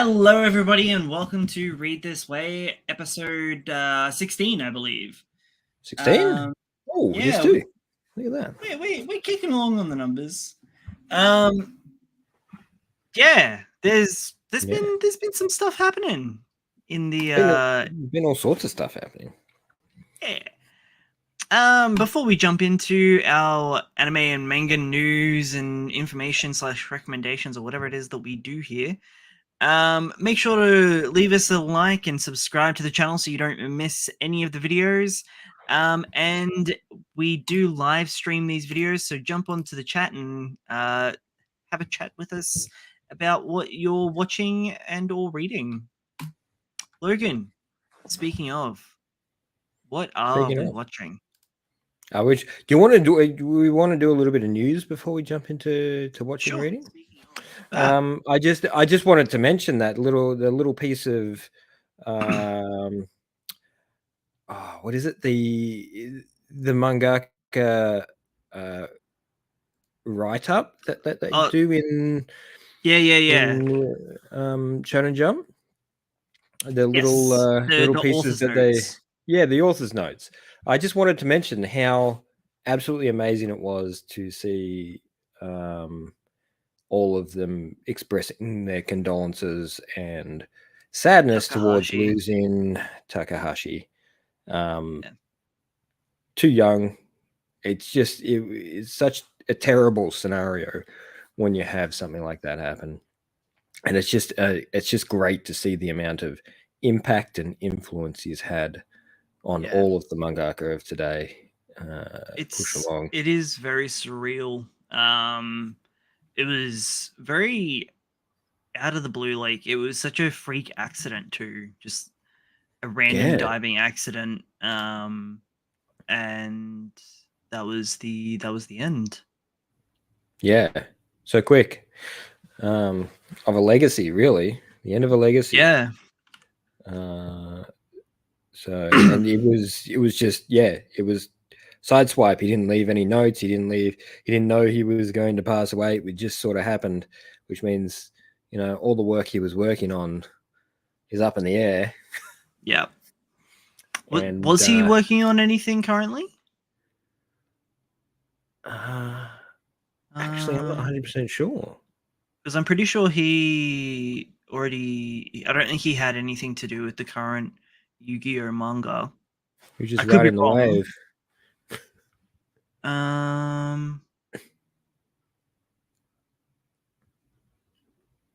Hello, everybody, and welcome to Read This Way, episode 16, I believe. 16? Oh, yeah, here's two. Look at that. We're kicking along on the numbers. There's been some stuff happening in the been all sorts of stuff happening. Before we jump into our anime and manga news and information / recommendations or whatever it is that we do here, make sure to leave us a like and subscribe to the channel so you don't miss any of the videos. And we do live stream these videos, so jump onto the chat and have a chat with us about what you're watching and or reading. Logan, speaking of, what are we watching? Do you want to do? We want to do a little bit of news before we jump into watching and reading. I just wanted to mention that little piece of what is it, the mangaka write up that they do in Shonen Jump, the little pieces that notes. the author's notes. I just wanted to mention how absolutely amazing it was to see all of them expressing their condolences and sadness towards losing Takahashi. Too young. It's such a terrible scenario when you have something like that happen, and it's just great to see the amount of impact and influence he's had on all of the mangaka of today. Push along. It is very surreal. It was very out of the blue. Like, it was such a freak accident too, just a random diving accident. And that was the end. Yeah, so quick. Of a legacy, really. The end of a legacy. Yeah. So, and it was just, it was sideswipe. He didn't leave any notes. He didn't know he was going to pass away. It just sort of happened, which means, all the work he was working on is up in the air. Yeah. Was he working on anything currently? Actually, I'm not 100% sure. Because I'm pretty sure he already... I don't think he had anything to do with the current Yu-Gi-Oh manga. You're just riding the wave.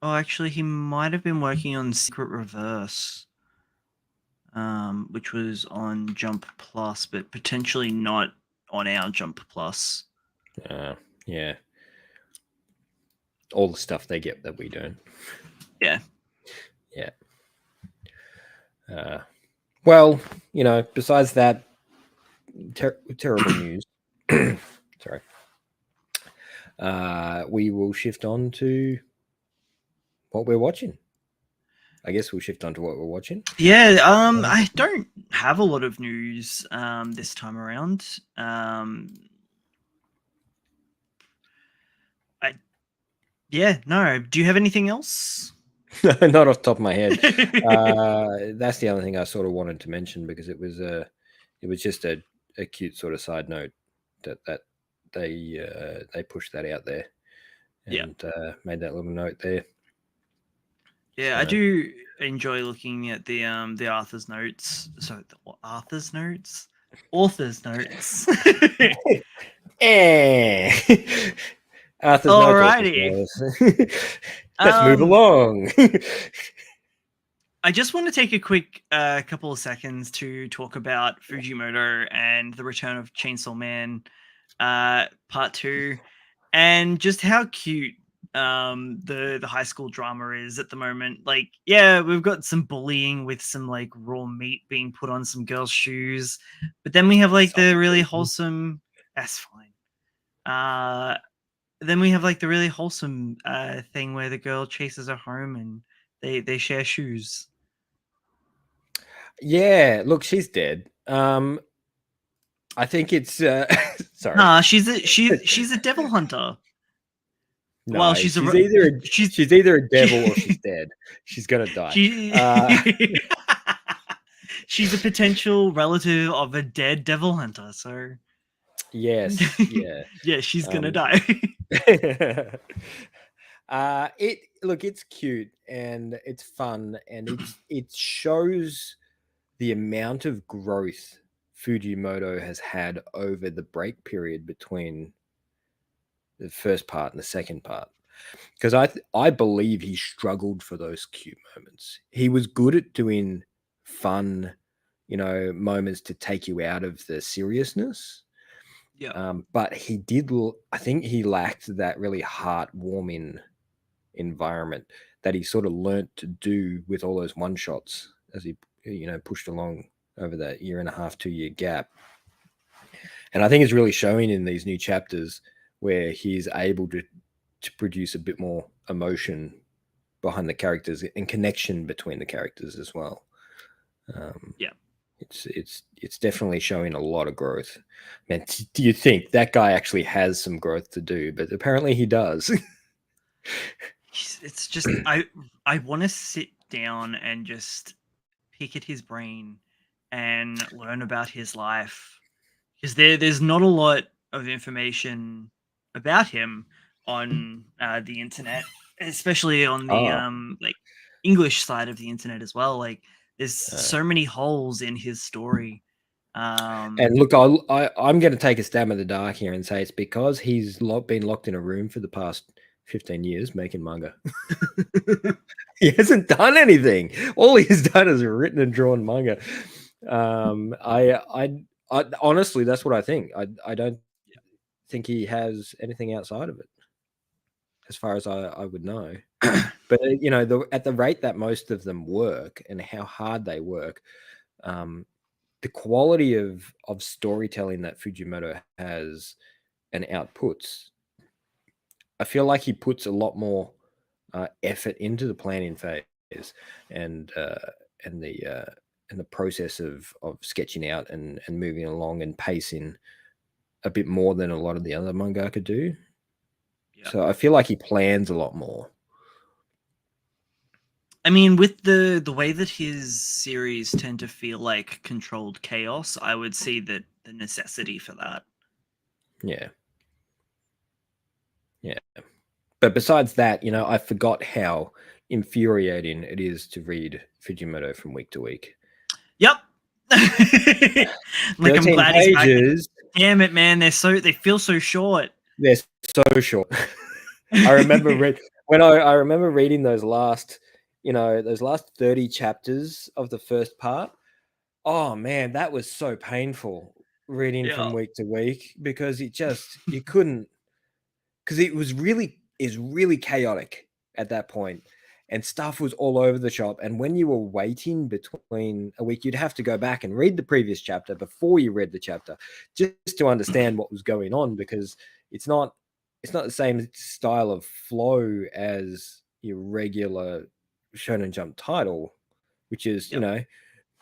Oh, actually, he might have been working on Secret Reverse, which was on Jump Plus, but potentially not on our Jump Plus. Yeah. All the stuff they get that we don't. Yeah. Yeah. Well, besides that terrible news, sorry, we will shift on to what we're watching. I guess we'll shift on to what we're watching. Yeah, I don't have a lot of news this time around. No. Do you have anything else? Not off the top of my head. That's the other thing I sort of wanted to mention, because it was just a cute sort of side note that they pushed that out there and made that little note there. Yeah, so. I do enjoy looking at the author's notes. So the author's notes? Author's notes. Arthur's Alrighty. Let's move along. I just want to take a quick couple of seconds to talk about Fujimoto and the Return of Chainsaw Man Part 2, and just how cute the high school drama is at the moment. Like, yeah, we've got some bullying with some like raw meat being put on some girls' shoes, but then we have like the really wholesome... That's fine. Then we have like the really wholesome thing where the girl chases her home and they share shoes. Yeah, look, she's dead. I think it's sorry. Nah, she's a devil hunter. Well, No, she's either a devil or she's dead. She's gonna die. she Uh, she's a potential relative of a dead devil hunter, so yes, yeah. yeah, she's gonna Um, die. it's cute and it's fun and it shows the amount of growth Fujimoto has had over the break period between the first part and the second part. Because I believe he struggled for those cute moments. He was good at doing fun, moments to take you out of the seriousness. Yeah, But I think he lacked that really heartwarming environment that he sort of learnt to do with all those one shots as he, pushed along over that year and a half, 2 year gap. And I think it's really showing in these new chapters where he's able to produce a bit more emotion behind the characters and connection between the characters as well. yeah. It's definitely showing a lot of growth. Man, do you think that guy actually has some growth to do? But apparently he does. It's just I want to sit down and just pick at his brain and learn about his life, because there's not a lot of information about him on the internet, especially on the Oh, like English side of the internet as well. Like there's uh, so many holes in his story. and look, I'm going to take a stab in the dark here and say it's because he's been locked in a room for the past 15 years making manga. He hasn't done anything. All he's done is written and drawn manga. I honestly, that's what I think. I don't think he has anything outside of it, as far as I would know. But at the rate that most of them work and how hard they work, the quality of storytelling that Fujimoto has and outputs, I feel like he puts a lot more effort into the planning phase and and the uh, and the process of sketching out and moving along and pacing a bit more than a lot of the other mangaka do. Yeah. So I feel like he plans a lot more. I mean, with the way that his series tend to feel like controlled chaos, I would see that the necessity for that. Yeah. Yeah. But besides that, I forgot how infuriating it is to read Fujimoto from week to week. Yep. Like, I'm 13 glad he's back. pages. Damn it, man! They feel so short. They're so short. I remember I remember reading those last 30 chapters of the first part. Oh man, that was so painful reading Yeah. from week to week because you couldn't, because it was really chaotic at that point and stuff was all over the shop. And when you were waiting between a week, you'd have to go back and read the previous chapter before you read the chapter just to understand what was going on, because it's not the same style of flow as your regular Shonen Jump title, which is, Yep.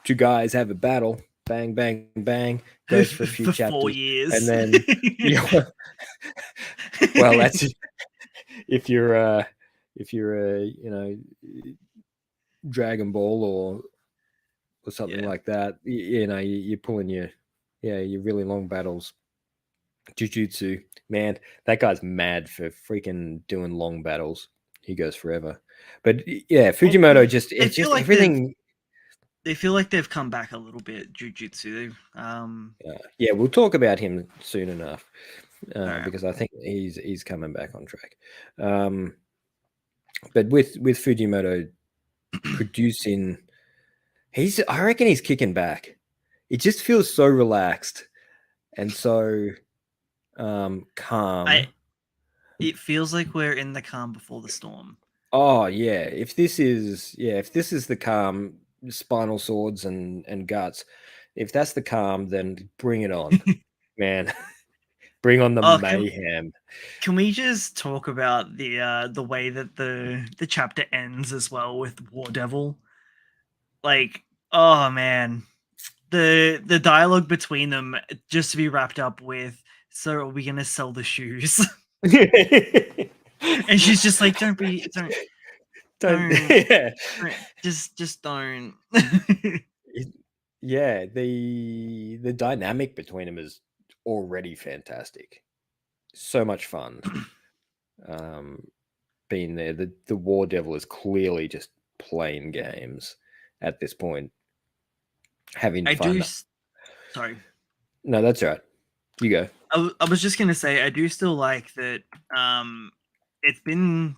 two guys have a battle, bang, bang, bang, goes for a few For 4 chapters, and years. then well, that's if you're a Dragon Ball or something Yeah. like that. You're pulling your really long battles. Jujutsu, man, that guy's mad for freaking doing long battles. He goes forever. But yeah, Well, Fujimoto they it's feel just like everything. they've come back a little bit. Jujutsu. Yeah, we'll talk about him soon enough All right. because I think he's coming back on track. But with Fujimoto producing, I reckon he's kicking back. It just feels so relaxed and so calm. It feels like we're in the calm before the storm. Oh yeah, if this is the calm, spinal swords and guts, if that's the calm, then bring it on, man. Bring on the Oh, mayhem. can we just talk about the way that the chapter ends as well with War Devil? Like, oh man, the dialogue between them just to be wrapped up with. So are we gonna sell the shoes? And she's just like, don't be, Don't don't, yeah. just don't. Yeah, the dynamic between them is already fantastic. So much fun. Um, being there, the War Devil is clearly just playing games at this point, having I do. fun. Sorry, No, that's right. You go. I was just gonna say I do still like that. It's been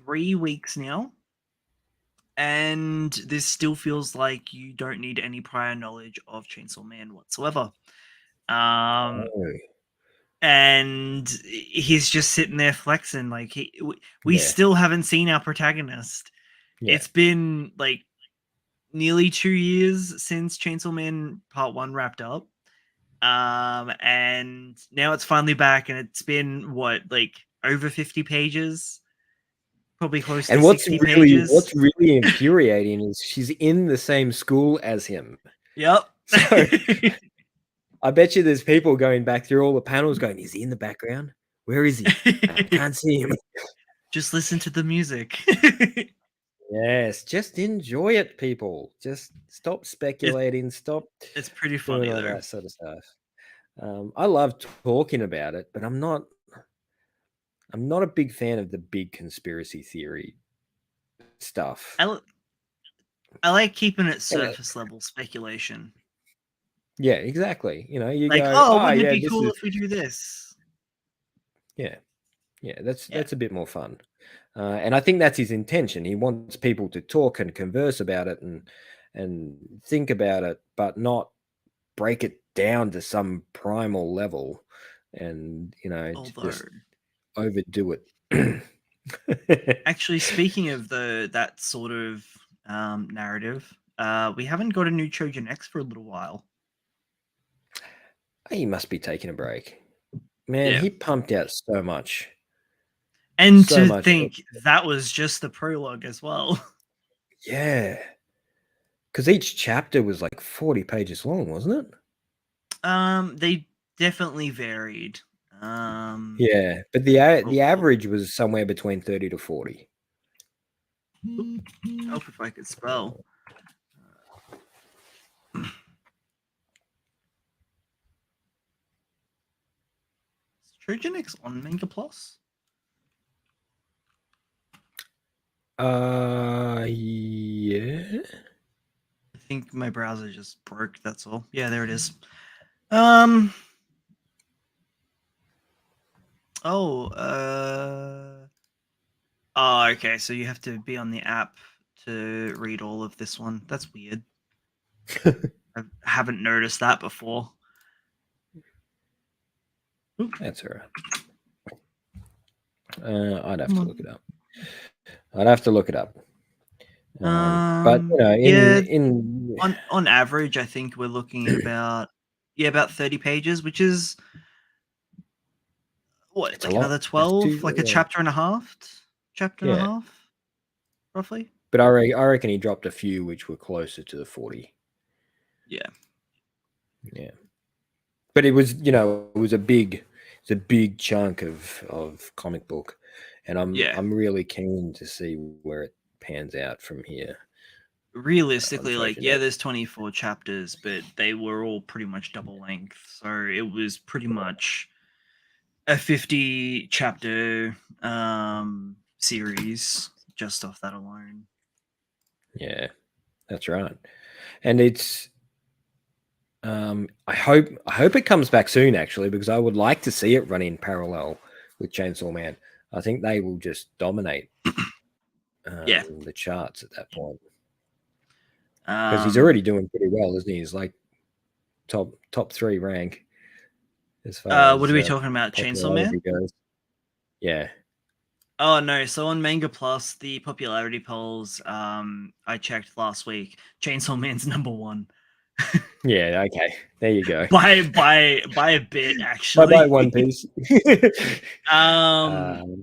3 weeks now, and this still feels like you don't need any prior knowledge of Chainsaw Man whatsoever. Um, Oh, and he's just sitting there flexing like we yeah, still haven't seen our protagonist. yeah. It's been like nearly 2 years since Chainsaw Man Part 1 wrapped up. And now it's finally back, and it's been what, like, over 50 pages, probably close to And 60 what's pages. really infuriating is she's in the same school as him. Yep. So I bet you there's people going back through all the panels going, is he in the background? Where is he? I can't see him. Just listen to the music. Yes, just enjoy it, people. Just stop it, speculating. Stop it's pretty doing funny all though. that sort of stuff. I love talking about it, but I'm not. I'm not a big fan of the big conspiracy theory stuff. I, I like keeping it And surface level speculation. yeah, exactly. You know, you Like, go, oh, oh wouldn't it yeah, be this cool is if we do this? yeah, yeah. Yeah. That's a bit more fun, and I think that's his intention. He wants people to talk and converse about it and think about it, but not break it down to some primal level, and to Although, just overdo it. actually, speaking of that sort of narrative, we haven't got a new Trojan X for a little while. He must be taking a break, man. Yeah. He pumped out And so to much. think that was just the prologue as well. Yeah, because each chapter was like 40 pages long, wasn't it? They definitely varied. Um, Yeah, but the oh, oh, average was somewhere between 30 to 40. help if I could spell. Is Trojan X on Manga Plus? Yeah. I think my browser just broke. That's all. Yeah, there it is. Um. Oh. Oh. Okay. So you have to be on the app to read all of this one. That's weird. I haven't noticed that before. That's all right. I'd have to look it up. I'd have to look it up. But Yeah. in On average, I think we're looking at about 30 pages, which is what, it's a like lot. another It's 12, like a chapter and a half, yeah. roughly. But I reckon he dropped a few which were closer to the 40. Yeah. Yeah. But it was, it's a big chunk of comic book, and Yeah. I'm really keen to see where it pans out from here on Realistically, like, Trojan yeah, X. there's 24 chapters, but they were all pretty much double length. So it was pretty much a 50 chapter series just off that alone. Yeah, that's right. And it's I hope it comes back soon actually, because I would like to see it run in parallel with Chainsaw Man. I think they will just dominate Yeah. the charts at that point, because he's Um already doing pretty well, isn't he? He's like top 3 rank as far what as are we talking about? Chainsaw Man? popularity goes. Yeah. Oh no, so on Manga Plus, the popularity polls, I checked last week, Chainsaw Man's number one. Yeah, okay. There you go. By a bit, Bye bye, actually. One Piece.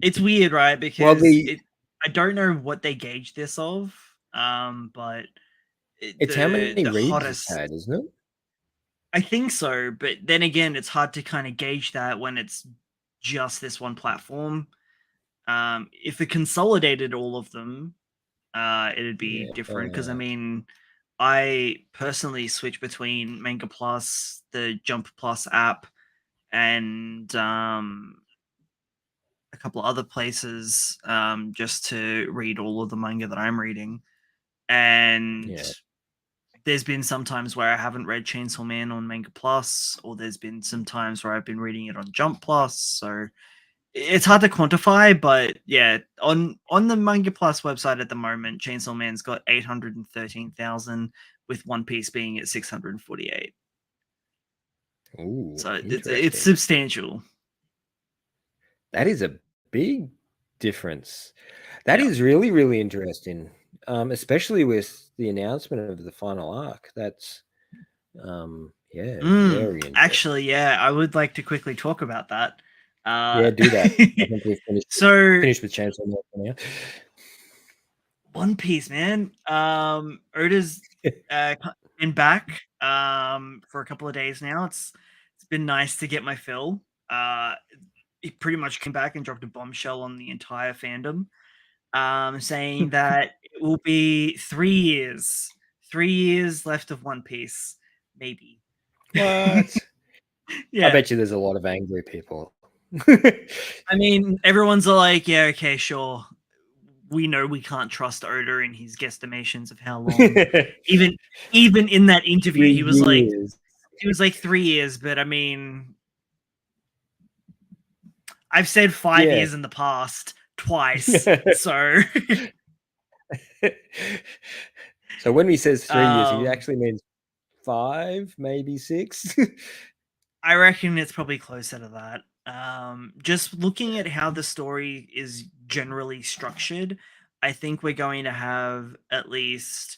It's weird, right? Well, Because I don't know what they gauge this of, but it's how many the reads it's hottest, had, isn't it? I think so, but then again, it's hard to kind of gauge that when it's just this one platform. If it consolidated all of them, it'd be Yeah. different. Because I mean, I personally switch between Manga Plus, the Jump Plus app, and a couple other places just to read all of the manga that I'm reading. And Yeah. there's been some times where I haven't read Chainsaw Man on Manga Plus, or there's been some times where I've been reading it on Jump Plus. So it's hard to quantify, but yeah, on the Manga Plus website at the moment, Chainsaw Man's got 813,000, with One Piece being at 648. Ooh, So it's interesting. substantial. That is a big difference. That Yeah. is really, really interesting. Especially with the announcement of the final arc. That's yeah, very interesting. Actually, yeah, I would like to quickly talk about that. Yeah, do that. I think we've So finished with Chainsaw Man for now. One Piece, man. Oda's been back for a couple of days now. It's been nice to get my fill. He pretty much came back and dropped a bombshell on the entire fandom, saying that it will be 3 years, 3 years left of One Piece, maybe. What? I Yeah. bet you there's a lot of angry people. I mean, everyone's like, yeah, okay, sure. We know we can't trust Oda in his guesstimations of how long. Even even in that interview, 3 years. he was like 3 years, but I mean, I've said 5 years Yeah. in the past twice, so So when he says 3 years, he um, actually means 5, maybe 6. I reckon it's probably closer to that. Just looking at how the story is generally structured, I think we're going to have at least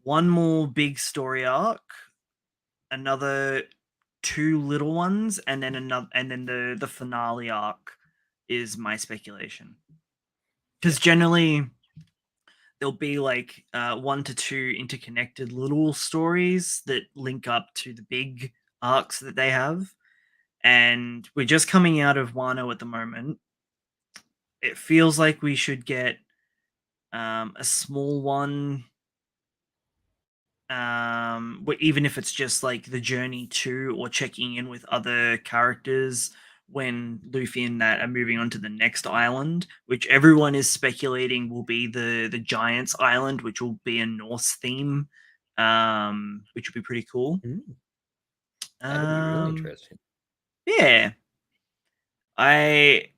one more big story arc, another two little ones, and then another, and then the finale arc is my speculation. Yeah. Because generally there'll be like 1 to 2 interconnected little stories that link up to the big arcs that they have. And we're just coming out of Wano at the moment. It feels like we should get a small one, even if it's just like the journey to or checking in with other characters when Luffy and that are moving on to the next island, which everyone is speculating will be the Giants Island, which will be a Norse theme, which would be pretty cool. Mm, that'll be really Um, interesting. yeah, I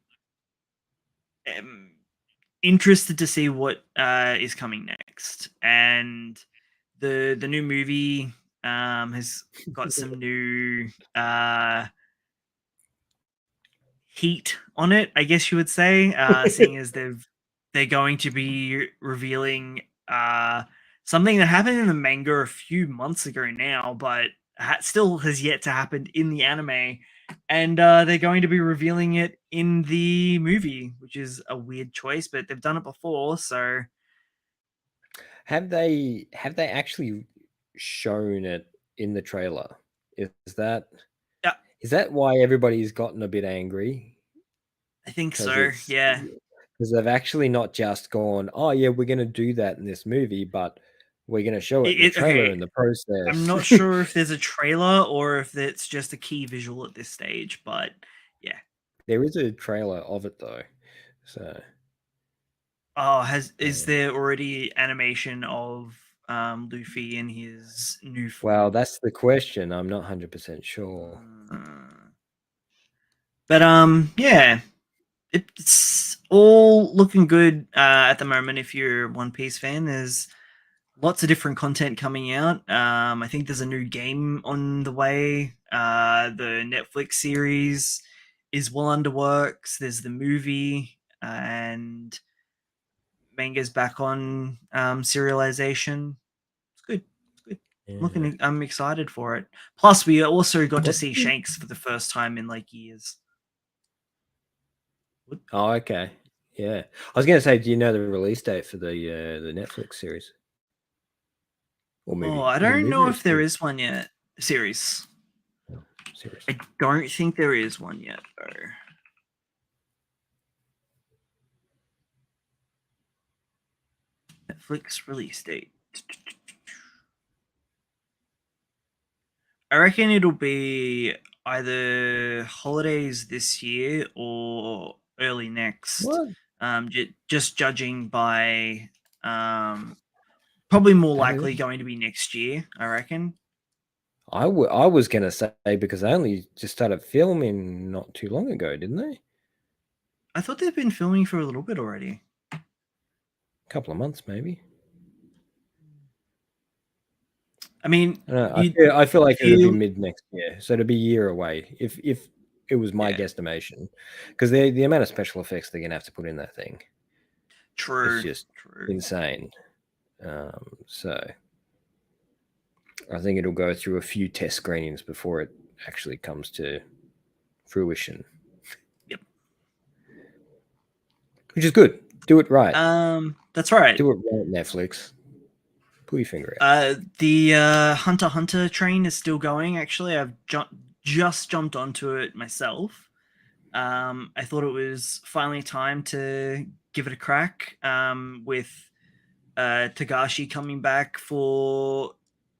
am interested to see what is coming next, and the new movie has got some new heat on it, I guess you would say, seeing as they're going to be revealing something that happened in the manga a few months ago now, but still has yet to happen in the anime, and they're going to be revealing it in the movie, which is a weird choice, but they've done it before, so Have they actually shown it in the trailer? Is that yeah, is that why everybody's gotten a bit angry? I think Because so. it's Yeah, because they've actually not just gone, oh yeah, we're gonna do that in this movie, but we're gonna show it in the trailer okay. in the I'm process. not sure if there's a trailer or if it's just a key visual at this stage, but yeah. There is a trailer of it though. So Oh, has is um, there already animation of Luffy in his new well, form? that's the question. I'm not 100% sure. Uh, but yeah, it's all looking good at the moment. If you're a One Piece fan, there's lots of different content coming out. I think there's a new game on the way. The Netflix series is well under works. There's the movie, and manga's back on serialization. It's good. It's good. Yeah. I'm excited for it. Plus, we also got to What's see the Shanks for the first time in like years. What? Oh, okay. Yeah. I was gonna say, do you know the release date for the Netflix series or Oh, movie? I Is it a don't movie know or if there series? is one yet. Series. Oh, series. I don't think there is one yet, though. Netflix release date. I reckon it'll be either holidays this year or early next. What? Just judging by probably more How likely did going to be next year. I reckon. I was gonna say because they only just started filming not too long ago, didn't they? I thought they've been filming for a little bit already. A couple of months, maybe. I mean, I don't know. you I feel like it'll be feel mid next year, so it'll be a year away if it was my yeah, guesstimation, because the amount of special effects they're gonna have to put in that thing, it's true, just true. insane. So I think it'll go through a few test screenings before it actually comes to fruition, Yep. which is good. Do it right. That's right. Do it right, Netflix. Pull your finger out. The Hunter x Hunter train is still going. Actually, I've just jumped onto it myself. I thought it was finally time to give it a crack. With Tagashi coming back for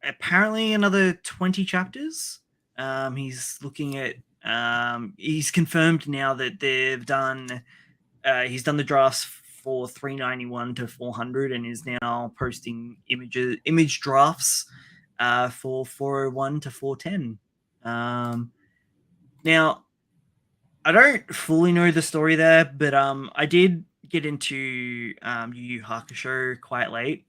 apparently another 20 chapters. He's looking at. He's confirmed now that they've done. He's done the drafts for 391 to 400 and is now posting image drafts for 401 to 410. Now I don't fully know the story there, but I did get into Yu Yu Hakusho quite late.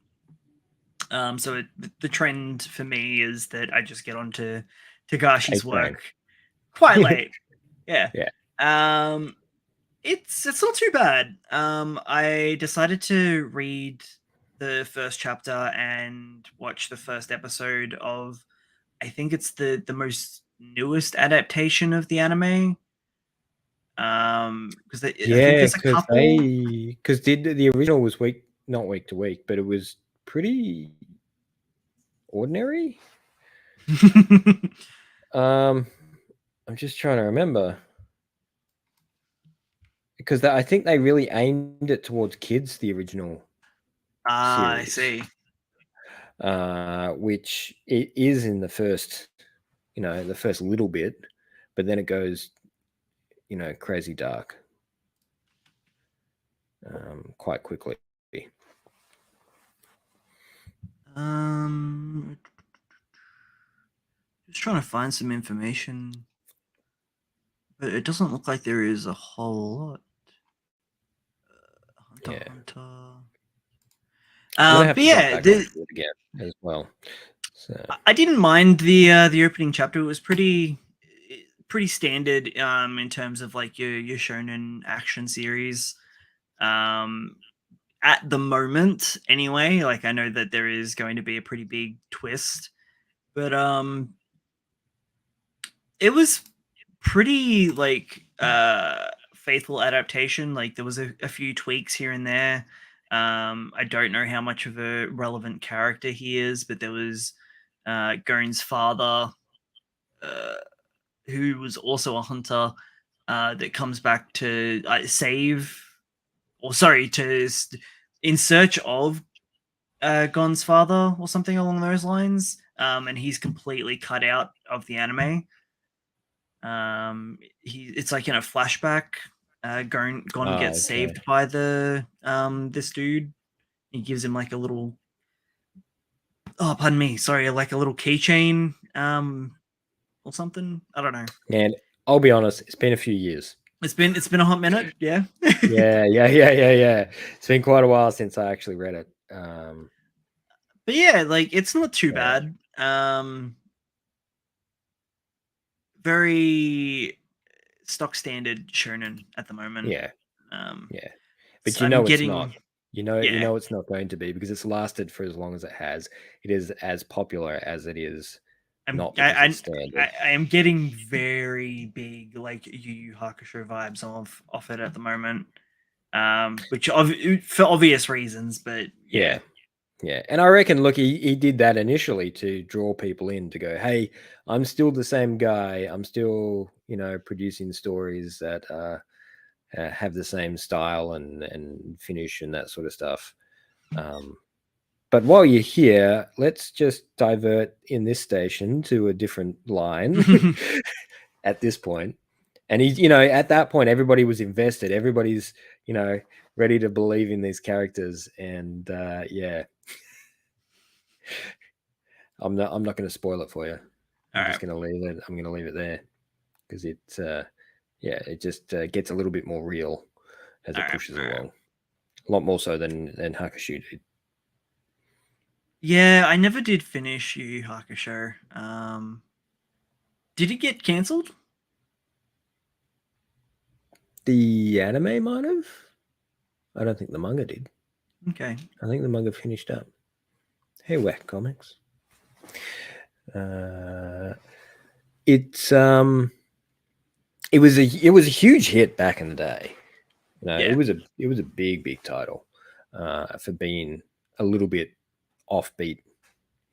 So the trend for me is that I just get onto A Tagashi's train. work quite late. Yeah. Yeah. Um, it's not too bad. I decided to read the first chapter and watch the first episode of. I think it's the most newest adaptation of the anime. Because I think Yeah, there's a couple. because the original was not week to week, but it was pretty ordinary. Um, I'm just trying to remember because I think they really aimed it towards kids, the original I series, see. which it is in the first, the first little bit, but then it goes, crazy dark quite quickly. Um, just trying to find some information, but it doesn't look like there is a whole lot. Hunter x Yeah, Hunter. I'm gonna have But to jump yeah, back onto it again as well. So I didn't mind the opening chapter. It was pretty standard in terms of like your shonen action series. Um, at the moment, anyway. Like I know that there is going to be a pretty big twist, but it was pretty like faithful adaptation. Like there was a few tweaks here and there. I don't know how much of a relevant character he is, but there was Gon's father, uh, who was also a hunter, that comes back to save, or sorry, in search of Gon's father or something along those lines. And he's completely cut out of the anime. It's like in a flashback. Gon gets okay. saved by the this dude. He gives him like a little, oh pardon me, sorry, like a little keychain or something. I don't know. And I'll be honest, it's been a few years. It's been a hot minute, yeah. Yeah. It's been quite a while since I actually read it. But yeah, like it's not too Yeah, bad. Very stock standard shonen at the moment. yeah, Um, yeah. But so I'm it's not. getting, yeah. It's not going to be because it's lasted for as long as it has. It is as popular as it is, I'm not because it's standard. I am getting very big like Yu Yu Hakusho vibes off it at the moment. Which for obvious reasons, but yeah. Yeah, yeah. And I reckon, look, he did that initially to draw people in to go, hey, I'm still the same guy. I'm still, producing stories that have the same style and finish and that sort of stuff. But while you're here, let's just divert in this station to a different line at this point. And he's, at that point, everybody was invested. Everybody's, ready to believe in these characters. And yeah, I'm not going to spoil it for you. I'm All just right. going to leave it. I'm going to leave it there because it just gets a little bit more real as All it right. pushes All right. along. A lot more so than Hakushu did. Yeah, I never did finish Yu Yu Hakusho. Did it get cancelled? The anime might have. I don't think the manga did. Okay. I think the manga finished up. Hey, Whack Comics. It's it was a huge hit back in the day. Yeah. It was a big title for being a little bit offbeat.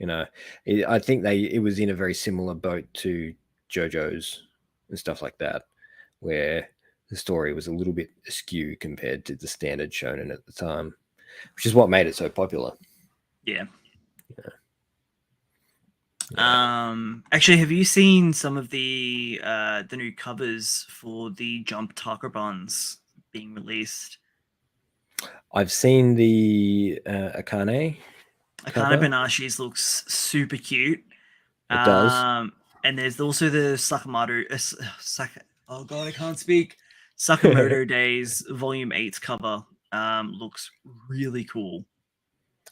I think it was in a very similar boat to JoJo's and stuff like that, where the story was a little bit askew compared to the standard shonen at the time, which is what made it so popular. Yeah. Yeah. Actually, have you seen some of the new covers for the Jump Takrobans being released? I've seen the Akane Akana cover. Benashi's looks super cute. It does. And there's also the Sakamoto. Oh god, I can't speak. Sakamoto Days Volume 8's cover. Looks really cool.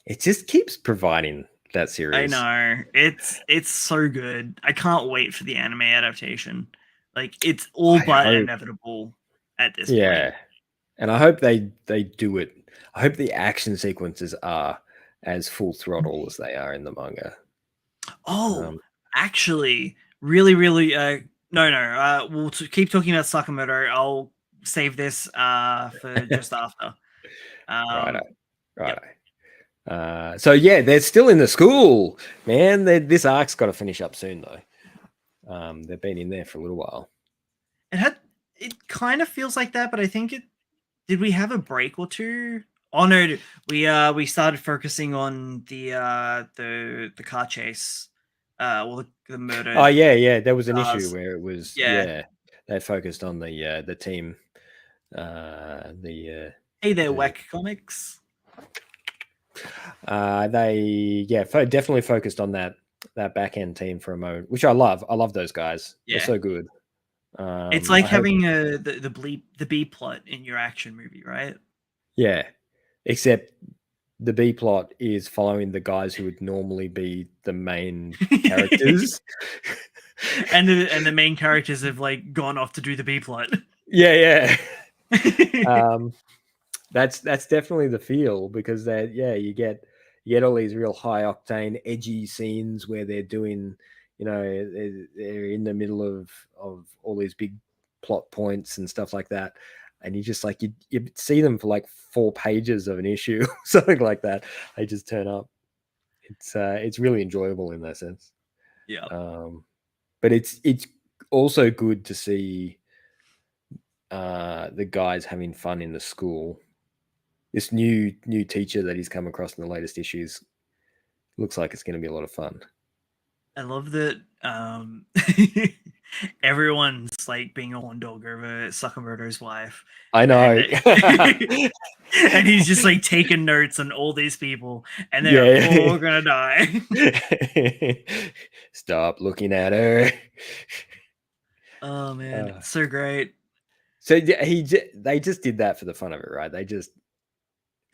It just keeps providing that I series. know it's so good. I can't wait for the anime adaptation. Like it's all but inevitable at this Yeah. point. And I hope they do it. I hope the action sequences are as full throttle as they are in the manga. Oh, actually, really, no. We'll keep talking about Sakamoto. I'll save this for just after. Righto. Yep. So yeah, they're still in the school, man. This arc's got to finish up soon though. They've been in there for a little while. It kind of feels like that, but I think did we have a break or two? Oh no, we started focusing on the car chase, or the murder. Oh yeah. There was an issue cars. where it was Yeah. they focused on the team. Hey there, Whack Comics. They definitely focused on that back end team for a moment, which I love. I love those guys. Yeah. They're so good. It's like having the B plot in your action movie, right? Yeah, except the B plot is following the guys who would normally be the main characters. and the main characters have like gone off to do the B plot. Yeah. That's definitely the feel, because you get all these real high octane, edgy scenes where they're doing, they're in the middle of all these big plot points and stuff like that, and you just like you see them for like 4 pages of an issue, something like that. They just turn up. It's really enjoyable in that sense. Yeah. But it's also good to see the guys having fun in the school. This new teacher that he's come across in the latest issues looks like it's going to be a lot of fun. I love that everyone's like being a horn dog over Sakamoto's wife. I know. And he's just like taking notes on all these people, and they're all gonna die. Stop looking at her. Oh man, it's so great. So they just did that for the fun of it, right? They just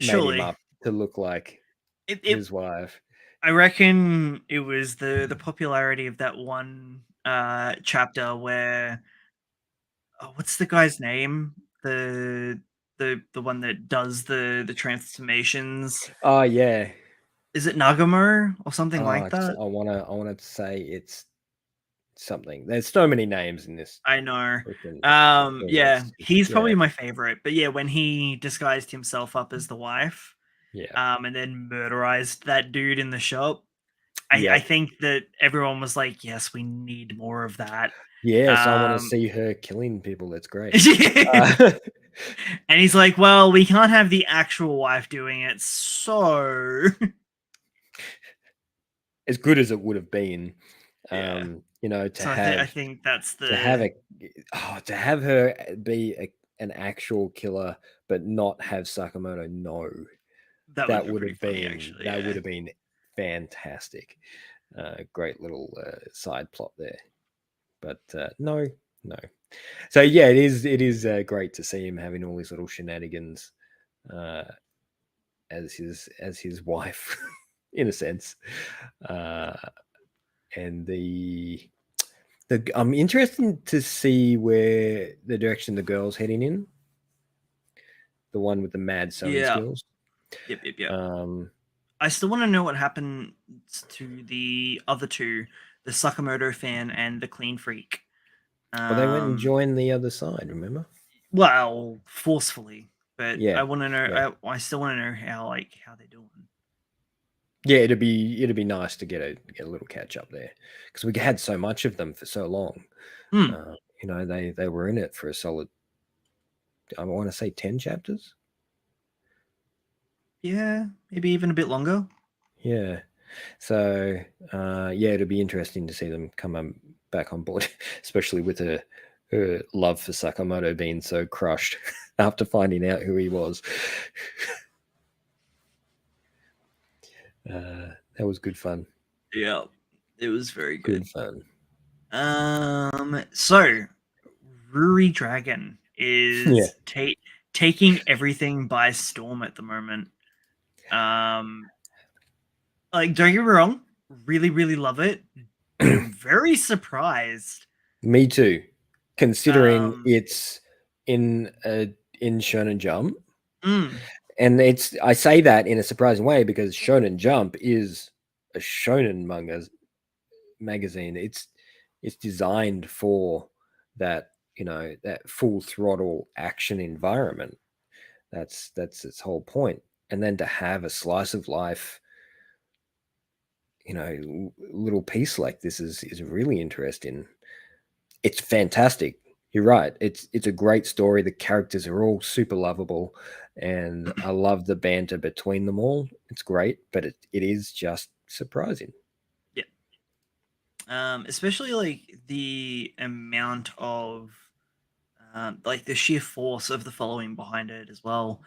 made him up to look like his wife. I reckon it was the popularity of that one chapter where what's the guy's name? The one that does the transformations. Oh yeah. Is it Nagamo or something like that? I wanna say it's something. There's so many names in this. I know. Freaking yeah, he's probably my favorite. But yeah, when he disguised himself up as the wife, and then murderized that dude in the shop, I think that everyone was like, "Yes, we need more of that." Yes, I want to see her killing people. That's great. And he's like, "Well, we can't have the actual wife doing it, so." as good as it would have been. Yeah. You know, So I think that's to have the a to have her be an actual killer, but not have Sakamoto know, that would that be would pretty have funny been actually. Yeah. fantastic. Great little side plot there. But no, no. So yeah, it is great to see him having all these little shenanigans uh, as his wife, in a sense. Uh, and I'm interested to see where the direction the girl's heading in. The one with the mad sewing Yeah. skills. Yep. Yep. Yep. Um, I still want to know what happened to the other two, the Sakamoto fan and the Clean Freak. well, they went and Um, joined the other side. Remember? well, forcefully, but Yeah, I want to yeah, know. I still want to know how they're doing. yeah. It'd be nice to get a little catch up there because we had so much of them for so long. Hmm. Uh, they were in it for a solid. I want to say 10 chapters. Yeah, maybe even a bit longer. Yeah. So yeah, it'll be interesting to see them come back on board, especially with her love for Sakamoto being so crushed after finding out who he was. That was good fun. Yeah, it was very Good good. fun. So Ruri Dragon Yeah. is taking everything by storm at the moment. Um, like don't get me wrong, really, really love it, but I'm very surprised. Me too. Considering Um, it's in in Shonen Jump, mm, and I say that in a surprising way because Shonen Jump is a shonen manga magazine. It's designed for that, that full throttle action environment. That's its whole point. And then to have a slice of life, little piece like this is really interesting. It's fantastic. You're right. It's a great story. The characters are all super lovable, and I love the banter between them all. It's great, but it is just surprising. yeah. Especially like the amount of like the sheer force of the following behind it as well.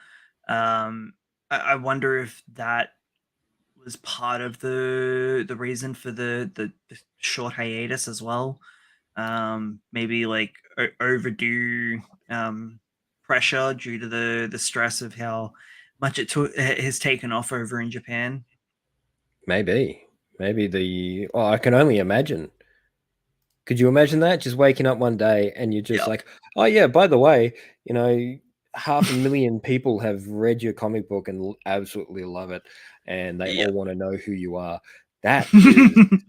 Um, I wonder if that was part of the reason for the short hiatus as well. Maybe like overdue pressure due to the stress of how much has taken off over in Japan. Maybe I can only imagine. Could you imagine that? Just waking up one day and you're just Yeah, like, oh yeah, by the way, you know, 500,000 people have read your comic book and absolutely love it, and they yeah. all want to know who you are. That is,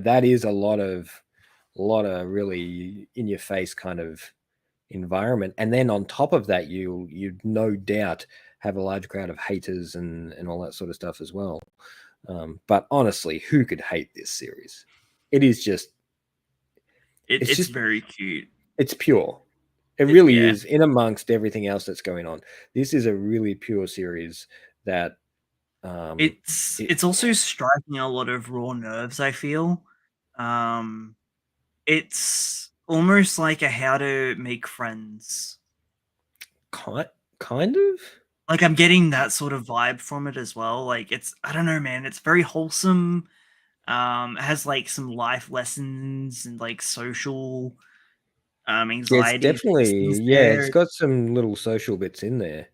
that is a lot of really in your face kind of environment. And then on top of that, you no doubt have a large crowd of haters and all that sort of stuff as well. But honestly, who could hate this series? It is just it's It's just very cute. it's pure. It really Yeah, is. In amongst everything else that's going on, this is a really pure series that um it it's also striking a lot of raw nerves. I feel, um, it's almost like a how to make friends. kind of. Like I'm getting that sort of vibe from it as well. Like it's I don't know, man. It's very wholesome. It has like some life lessons and like social Yeah, it's anxiety definitely, lessons yeah, it's there. got some little social bits in there.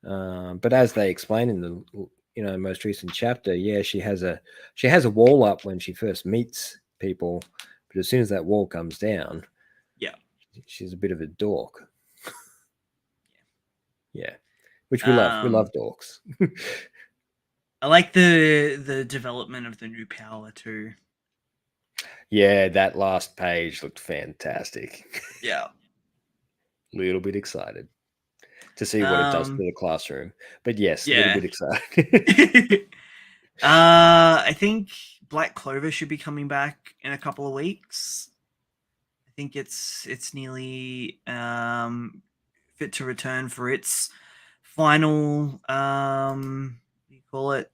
But as they explain in the most recent chapter, yeah, she has a wall up when she first meets people, but as soon as that wall comes down, Yeah. she's a bit of a dork. Yeah, which we love. We Um, love dorks. I like the development of the new power too. Yeah, that last page looked fantastic. Yeah. Little bit excited to see what it does to Um, the classroom, but yes, a little yeah. bit excited. I think Black Clover should be coming back in a couple of weeks. I think it's nearly fit to return for its final what do you call it,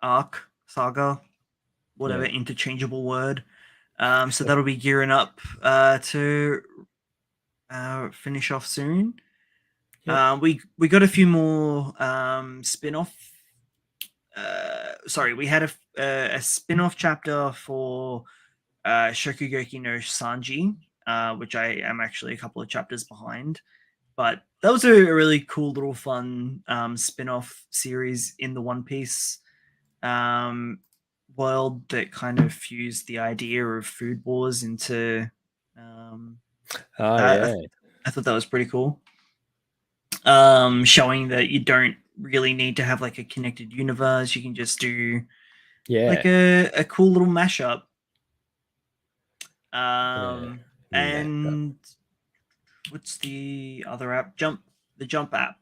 arc. saga, whatever Yeah. interchangeable word. So that'll be gearing up to finish off soon. Yep. We got a few more spin-off. Sorry, we had a spin-off chapter for Shokugeki no Sanji, which I am actually a couple of chapters behind. But that was a really cool little fun spin-off series in the One Piece um, world that kind of fused the idea of food wars into Oh that. yeah. I thought that was pretty cool. Showing that you don't really need to have like a connected universe. You can just do like Yeah. a cool little mashup. Yeah. Mashup. And what's the other app? The Jump app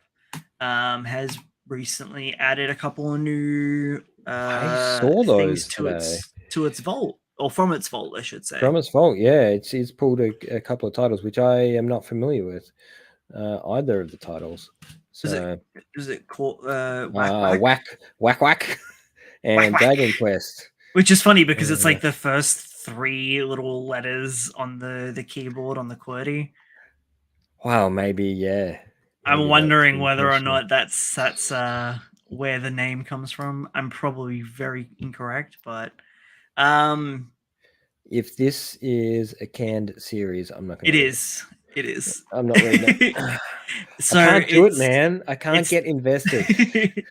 has recently added a couple of new I saw things those today. to its vault, or from its vault, I should say. From its fault, yeah, it's pulled a couple of titles which I am not familiar with, either of the titles. Is it So is it called Whack Whack? whack whack whack Whack and Whack. Dragon Quest. Which is funny because it's Uh, like the first three little letters on the keyboard on the QWERTY. wow, maybe yeah, I'm maybe that's wondering whether or intentional. not that's where the name comes from. I'm probably very incorrect, but um If this is a canned series, I'm not going it to read it. is. It is. I'm not reading it. I So can't do it, man. I can't it's get invested.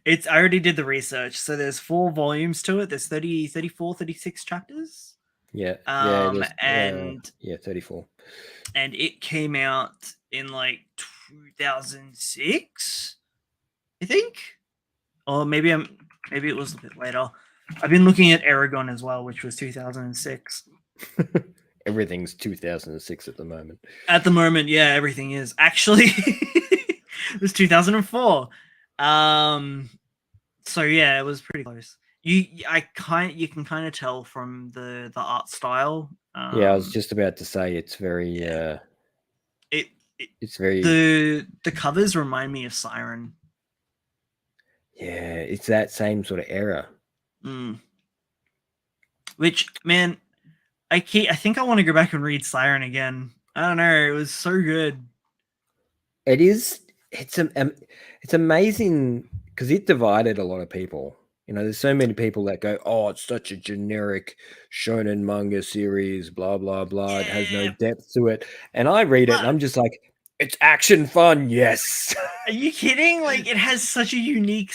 it's I already did the research. So there's 4 volumes to it. There's 30, 34, 36 chapters. Yeah, yeah, there's And yeah, 34. it came out in like 2006, I think. Or maybe it was a bit later. I've been looking at Aragon as well, which was 2006. Everything's 2006 at the moment. At the moment, yeah, everything is. Actually, it was 2004. So yeah, it was pretty close. You can kind of tell from the art style. Yeah, I was just about to say it's very Yeah, it, it it's very the covers remind me of Siren. yeah, it's that same sort of era. Mm. Which, man, I think I want to go back and read Siren again. I don't know. It was so good. It is it's amazing because it divided a lot of people. You know, there's so many people that go, "Oh, it's such a generic shonen manga series, blah blah blah. It has no Yeah, depth to it." And I read it and but I'm just like, "It's action fun, yes." are you kidding? Like, it has such a unique,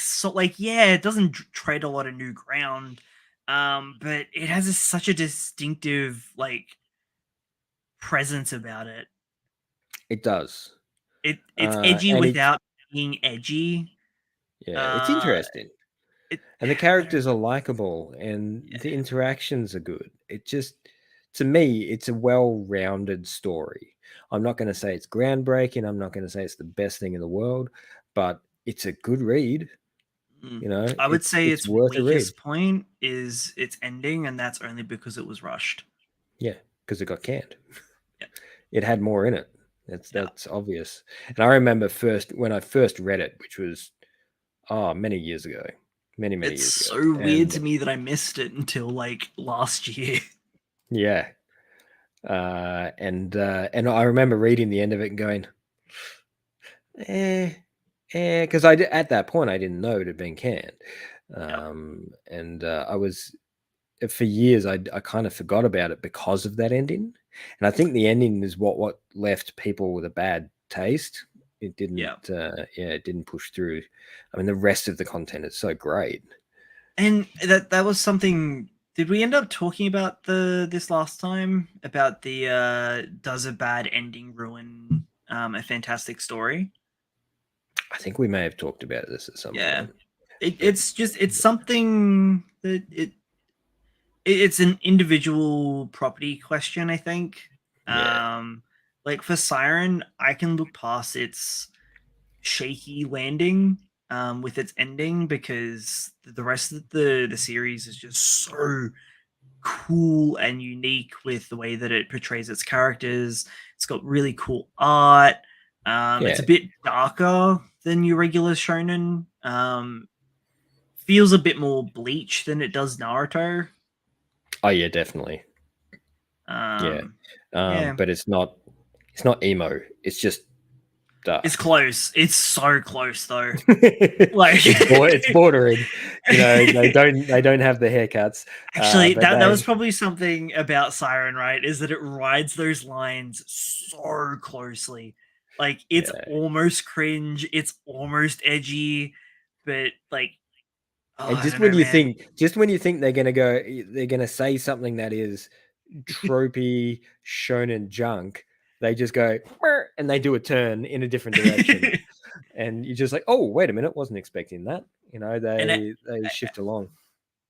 yeah, it doesn't tread a lot of new ground, but it has such a distinctive like presence about it. It does. It's edgy And it's without being edgy. yeah, it's Uh, interesting. it And the I don't characters are likable and the yeah. interactions are good. It just, to me, it's a well-rounded story. I'm not going to say it's groundbreaking. I'm not going to say it's the best thing in the world, but it's a good read. Mm. You know, I would say it's its worth a read. weakest point is its ending, and that's only because it was rushed. Yeah, because it got canned. Yeah, It had more in it. yeah. That's obvious. And I remember when I first read it, which was many years ago, many It's years ago, so weird and to me that I missed it until like last year. yeah, and I remember reading the end of it and going, because at that point I didn't know it had been canned, Yeah. and I was for years I kind of forgot about it because of that ending, and I think the ending is what left people with a bad taste. It didn't, Yeah. it didn't push through. I mean, the rest of the content is so great. And that was something. Did we end up talking about this last time about the does a bad ending ruin a fantastic story? I think we may have talked about this at some Yeah. point, but It's something that it's an individual property question, I think. yeah, Like for Siren, I can look past its shaky landing with its ending because the rest of the series is just so cool and unique with the way that it portrays its characters. It's got really cool art. It's yeah, a bit darker than your regular shonen. feels a bit more Bleach than it does Naruto. Oh yeah, definitely. Yeah. Um, yeah, But it's not emo. It's just it's dark. close. It's so close though. Like, It's bordering. They don't have the haircuts, actually, but that was they probably something about Siren, right? Is that it rides those lines so closely. Like, it's yeah. almost cringe, it's almost edgy, but like, oh, And I don't know, man. just when you think they're gonna say something that is tropey shonen junk, they just go "Mer," and they do a turn in a different direction, and you're just like, oh, wait a minute, wasn't expecting that. And They I, shift along.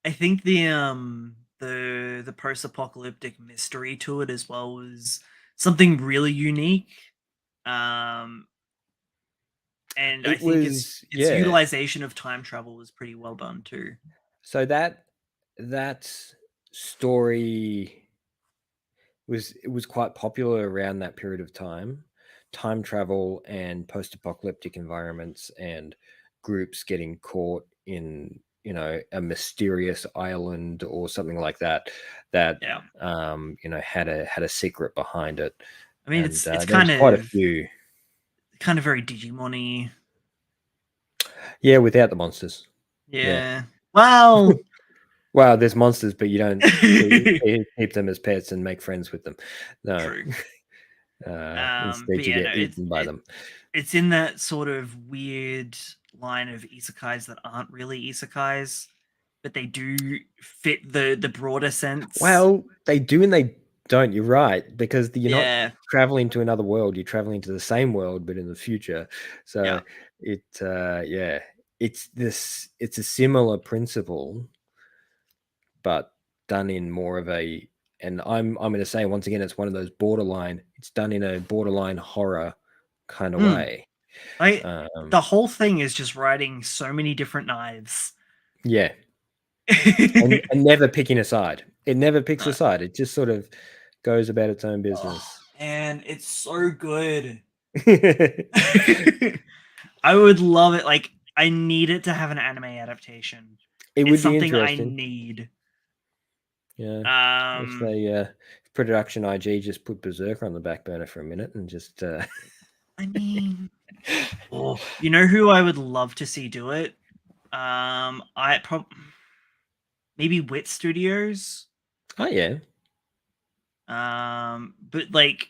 I think the post-apocalyptic mystery to it as well was something really unique. Um, and I It think was its yeah. utilization of time travel was pretty well done too. So that story was quite popular around that period of time. Time travel and post-apocalyptic environments and groups getting caught in a mysterious island or something like that that Yeah, had a secret behind it, I mean and it's there was quite a few. kind of very Digimon-y. Yeah, without the monsters. Yeah. Yeah. Well, Well, there's monsters, but you don't keep them as pets and make friends with them. No. true. But Instead you yeah, no, get eaten by them. it's in that sort of weird line of isekais that aren't really isekais, but they do fit the broader sense. Well, they do and they don't. You're right, because you're not Yeah, traveling to another world. You're traveling to the same world, but in the future. So yeah. yeah, it's a similar principle, but done in more of a. And I'm going to say once again, it's one of those borderline. It's done in a borderline horror kind of Mm. way. Like Um, the whole thing is just riding so many different knives. yeah, and never picking a side. It never picks a No. side. It just sort of goes about its own Oh business. man, it's so good. I would love it. Like, I need it to have an anime adaptation. It It's would be something I interesting. need. Yeah. If Um, they production IG just put Berserker on the back burner for a minute and just I mean, oh, you know who I would love to see do it? I maybe Wit Studios. oh yeah. But like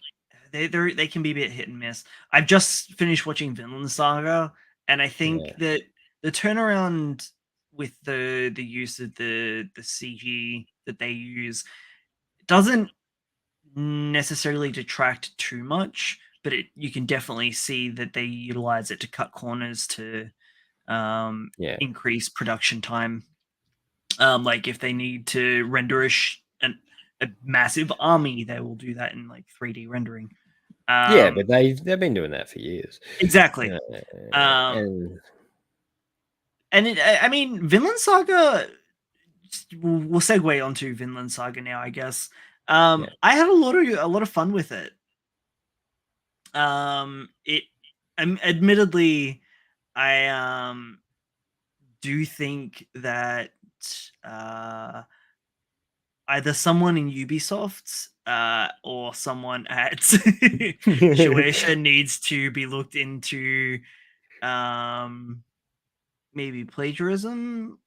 they can be a bit hit and miss. I've just finished watching Vinland Saga, and I think Yeah. that the turnaround with the use of the CG that they use doesn't necessarily detract too much, but you can definitely see that they utilize it to cut corners to Yeah. increase production time. Like if they need to render a massive army, they will do that in like 3D rendering. Yeah, but Um, they've been doing that for years. exactly. Uh, Um, and and I mean, Vinland Saga. We'll segue onto Vinland Saga now, I guess. yeah. I had a lot of fun with it. It, admittedly, I do think that uh either someone in Ubisoft or someone at Shueisha needs to be looked into um, maybe plagiarism.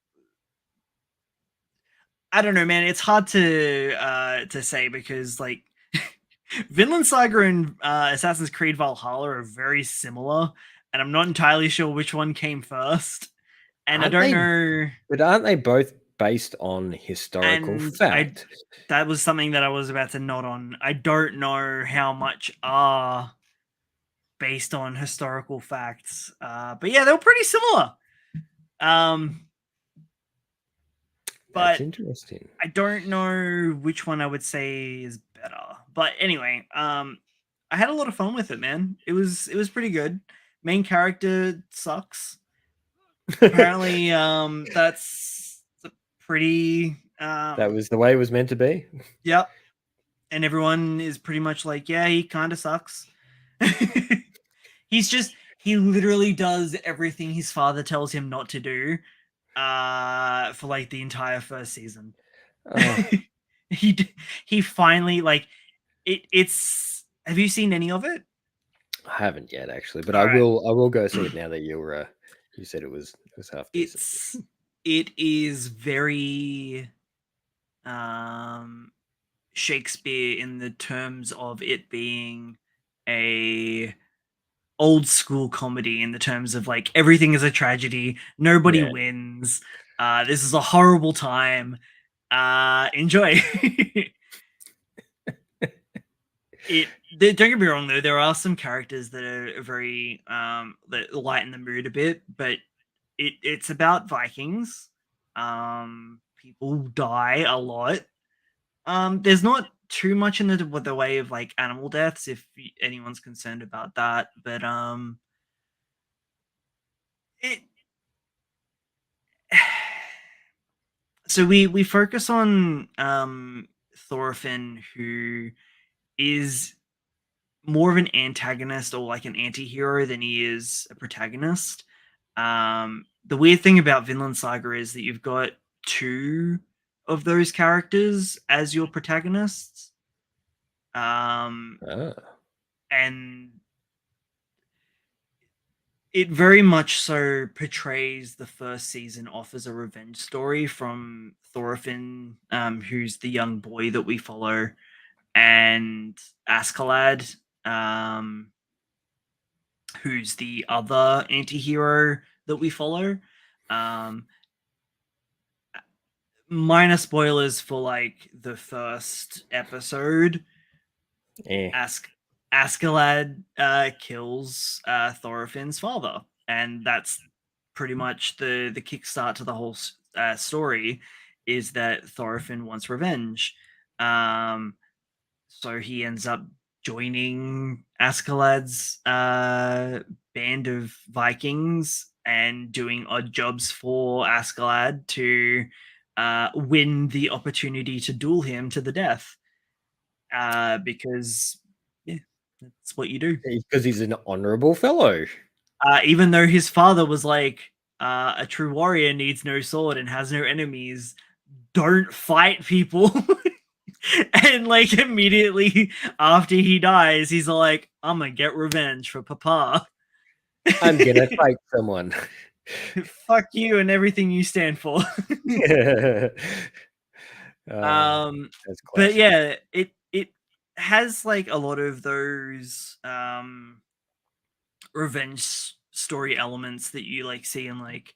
I don't know, man. It's hard to say because like Vinland Saga and Assassin's Creed Valhalla are very similar, and I'm not entirely sure which one came first. And I aren't don't they know. aren't they both based on historical And I fact? that was something that I was about to nod on. I don't know how much are based on historical facts, but yeah, they were pretty similar. Um, That's but interesting. I don't know which one I would say is better. But anyway, I had a lot of fun with it, man. It was pretty good. Main character sucks. Apparently, that's a pretty That was the way it was meant to be. yep. And everyone is pretty much like, yeah, he kind of sucks. He literally does everything his father tells him not to do. for like the entire first season. Oh, he he finally like it's have you seen any of it? I haven't yet actually, but All right. I will go see it now that you said it was half decent. It is very um Shakespeare in the terms of it being a old school comedy, in the terms of like everything is a tragedy, nobody Yeah. wins, this is a horrible time, enjoy. Don't get me wrong though, there are some characters that are very that lighten the mood a bit, but it's about Vikings. People die a lot. There's not too much in the way of like animal deaths, if anyone's concerned about that, but it so we focus on Thorfinn, who is more of an antagonist or like an anti-hero than he is a protagonist. The weird thing about Vinland Saga is that you've got two of those characters as your protagonists. Ah, And it very much so portrays the first season off as a revenge story from Thorfinn, who's the young boy that we follow, and Askeladd, who's the other anti-hero that we follow. Um, Minor spoilers for like the first episode. eh. Ask Askeladd kills Thorfinn's father, and that's pretty much the kickstart to the whole story. Is that Thorfinn wants revenge? Um, so he ends up joining Askeladd's band of Vikings and doing odd jobs for Askeladd to win the opportunity to duel him to the death. Because yeah, that's what you do. Because he's an honorable fellow. Even though his father was like, a true warrior needs no sword and has no enemies, don't fight people. And like immediately after he dies, he's like, I'm gonna get revenge for Papa. I'm gonna fight someone. Fuck you and everything you stand for. uh, um, that's but classic. yeah, it has like a lot of those revenge story elements that you like see in like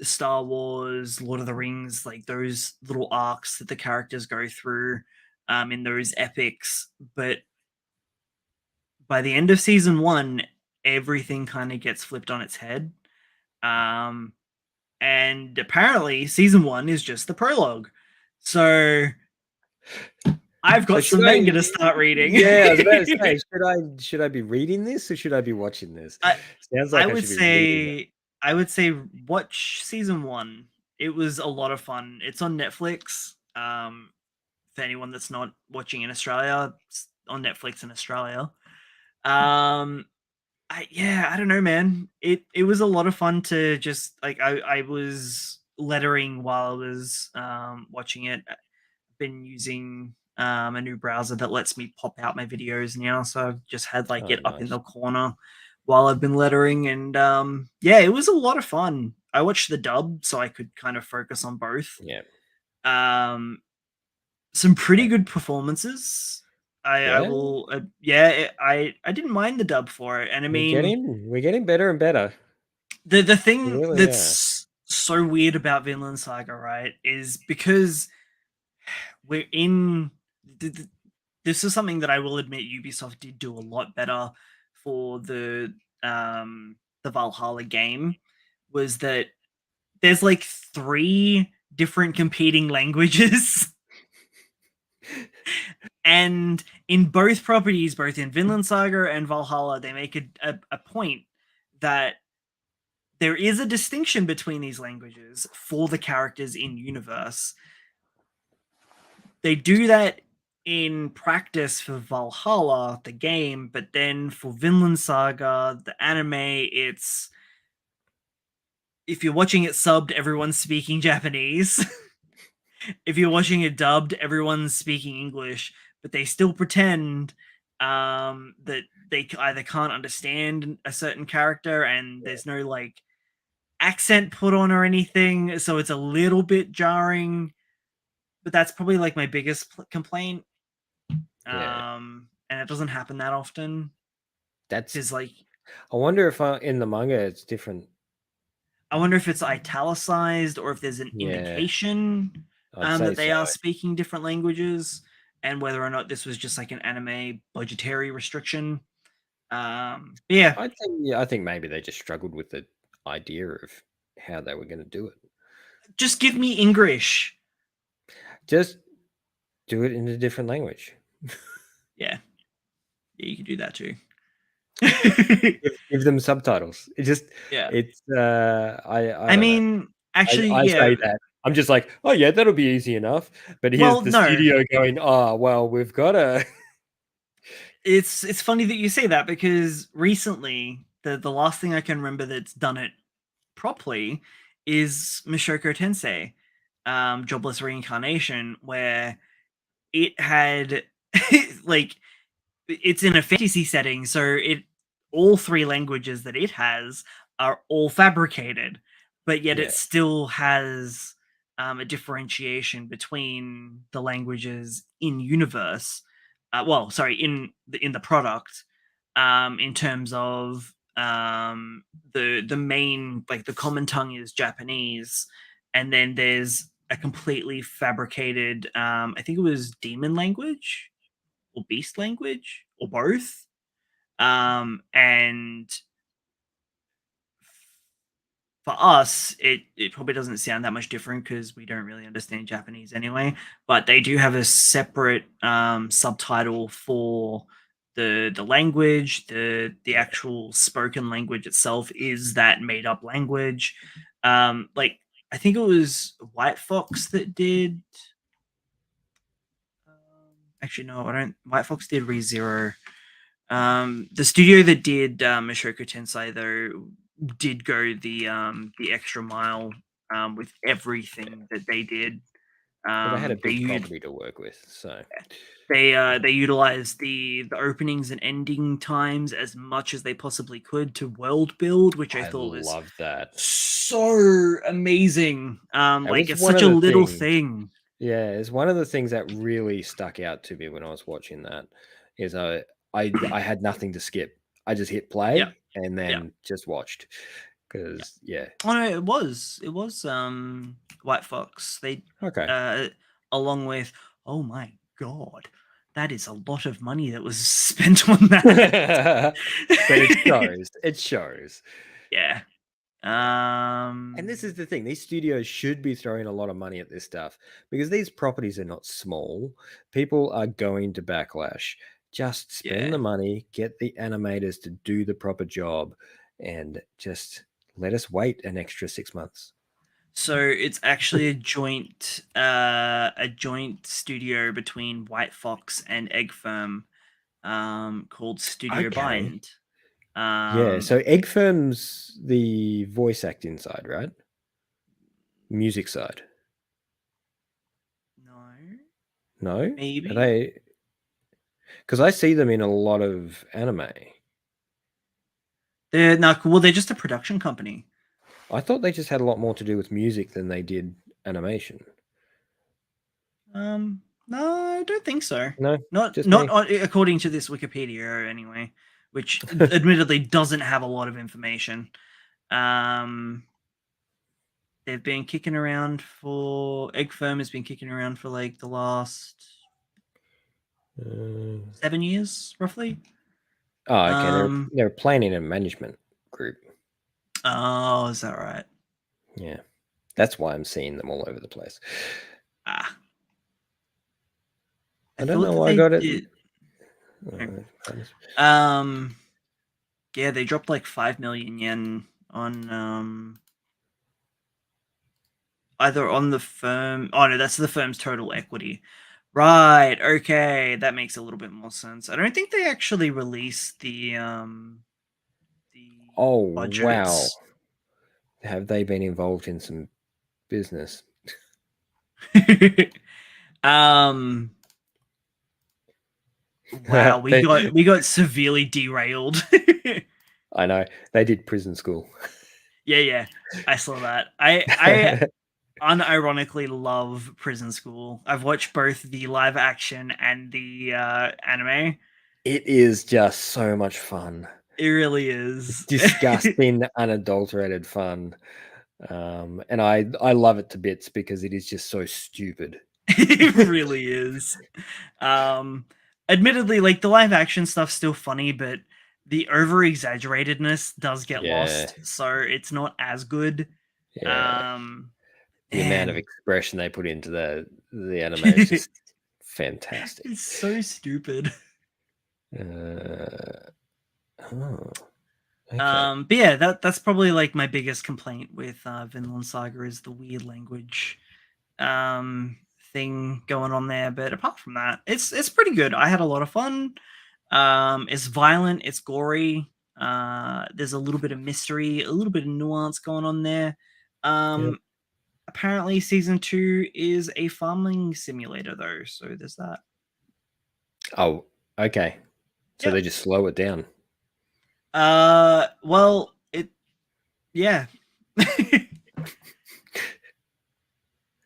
Star Wars, Lord of the Rings, like those little arcs that the characters go through in those epics. But by the end of season one, everything kind of gets flipped on its head. Um, and apparently, season one is just the prologue. So I've So got should some I? manga to start reading. Yeah, I was about to say, should I be reading this or should I be watching this? I, Sounds I like I would should be reading it. say I would say watch season one. It was a lot of fun. It's on Netflix. For anyone that's not watching in Australia, it's on Netflix in Australia. Um, I don't know, man. It was a lot of fun to just like I was lettering while I was watching it. I've been using a new browser that lets me pop out my videos now, so I've just had like Oh, it up in nice. the corner while I've been lettering, and yeah, it was a lot of fun. I watched the dub so I could kind of focus on both. Yeah. Um, some pretty good performances. I Yeah. will yeah, I didn't mind the dub for it, and I mean We're getting better and better. the We thing really are. that's so weird about Vinland Saga, right, is because we're in this is something that I will admit Ubisoft did do a lot better for the Valhalla game, was that there's like three different competing languages. And in both properties, both in Vinland Saga and Valhalla, they make a point that there is a distinction between these languages for the characters in universe. They do that in practice for Valhalla, the game, but then for Vinland Saga, the anime, it's if you're watching it subbed, everyone's speaking Japanese. If you're watching it dubbed, everyone's speaking English, but they still pretend that they either can't understand a certain character and there's no like accent put on or anything, so it's a little bit jarring. But that's probably like my biggest complaint. Yeah, And it doesn't happen that often that's. because like I wonder if in the manga it's different. I wonder if it's italicized or if there's an Yeah, indication I'd say that they so. are speaking different languages, and whether or not this was just like an anime budgetary restriction. Yeah, I think yeah, I think maybe they just struggled with the idea of how they were going to do it. just give me English. Just do it in a different language. Yeah, yeah, you can do that too. Give them subtitles. It just Yeah, it's I I don't know. mean, actually, I yeah. say that. I'm just like, oh yeah, that'll be easy enough. But here's Well, the no, studio going, oh well, we've got to. it's funny that you say that because recently the last thing I can remember that's done it properly is Mishoko Tensei, Jobless Reincarnation, where it had like it's in a fantasy setting, so it all three languages that it has are all fabricated, but yet Yeah, it still has a differentiation between the languages in universe. Well, sorry, in the product, in terms of the main like the common tongue is Japanese, and then there's a completely fabricated. I think it was demon language or beast language or both. And for us, it probably doesn't sound that much different because we don't really understand Japanese anyway. But they do have a separate subtitle for the language. The yeah. actual spoken language itself is that made up language. Like I think it was White Fox that did. Actually, no, I don't. White Fox did ReZero. The studio that did Mashoko Tensei though did go the extra mile with everything that they did. Well, they had a They big property to work with, so they utilized the openings and ending times as much as they possibly could to world build, which I I thought was love that. so amazing. That Like was it's one such of a the little things. thing. Yeah, it's one of the things that really stuck out to me when I was watching that. Is I had nothing to skip. I just hit Yeah, play and yeah. then just watched Yeah. because yeah. Oh no, it was White Fox. They Okay. uh along with oh my god, that is a lot of money that was spent on that. But it shows. It shows. Yeah. And this is the thing, these studios should be throwing a lot of money at this stuff because these properties are not small. People are going to backlash. Just spend Yeah. the money, get the animators to do the proper job, and just let us wait an extra 6 months. So it's actually a joint studio between White Fox and Egg Firm called Studio Okay. Bind. Yeah. Um So Egg Firm's the voice acting side, right? Music side. no, No? Are maybe. they? Because I see them in a lot of anime. They're not well, they're just a production company. I thought they just had a lot more to do with music than they did animation. No, I don't think so. No, Not just not me. according to this Wikipedia anyway, which admittedly doesn't have a lot of information. Um, they've been kicking around for Egg Firm has been kicking around for like the last Uh, 7 years, roughly. oh, okay. Um, They're planning and management group. oh, is that right? Yeah, that's why I'm seeing them all over the place. Ah, I I don't thought know that why I they got it. did. Pardon. Um, yeah, they dropped like 5 million yen on either on the firm. Oh no, that's the firm's total equity. Right. Okay, that makes a little bit more sense. I don't think they actually released the Oh wow, budgets. have they been involved in some business? um wow, we got severely derailed. I know they did prison school. Yeah, I saw that. I unironically love Prison School. I've watched both the live action and the anime. It is just so much fun. It really is. Disgusting, unadulterated fun. And I love it to bits because it is just so stupid. It really is. Um, Admittedly, like the live action stuff's still funny, but the over exaggeratedness does get Yeah, lost, so it's not as good. yeah. Um, The amount of and expression they put into the anime is just fantastic. it's so stupid. Uh, oh, okay. But yeah, that's probably like my biggest complaint with Vinland Saga is the weird language thing going on there. But apart from that, it's pretty good. I had a lot of fun. It's violent, it's gory. There's a little bit of mystery, a little bit of nuance going on there. Yep. Apparently, season 2 is a farming simulator, though. So there's that. Oh, okay. So Yep. they just slow it down. Well, yeah.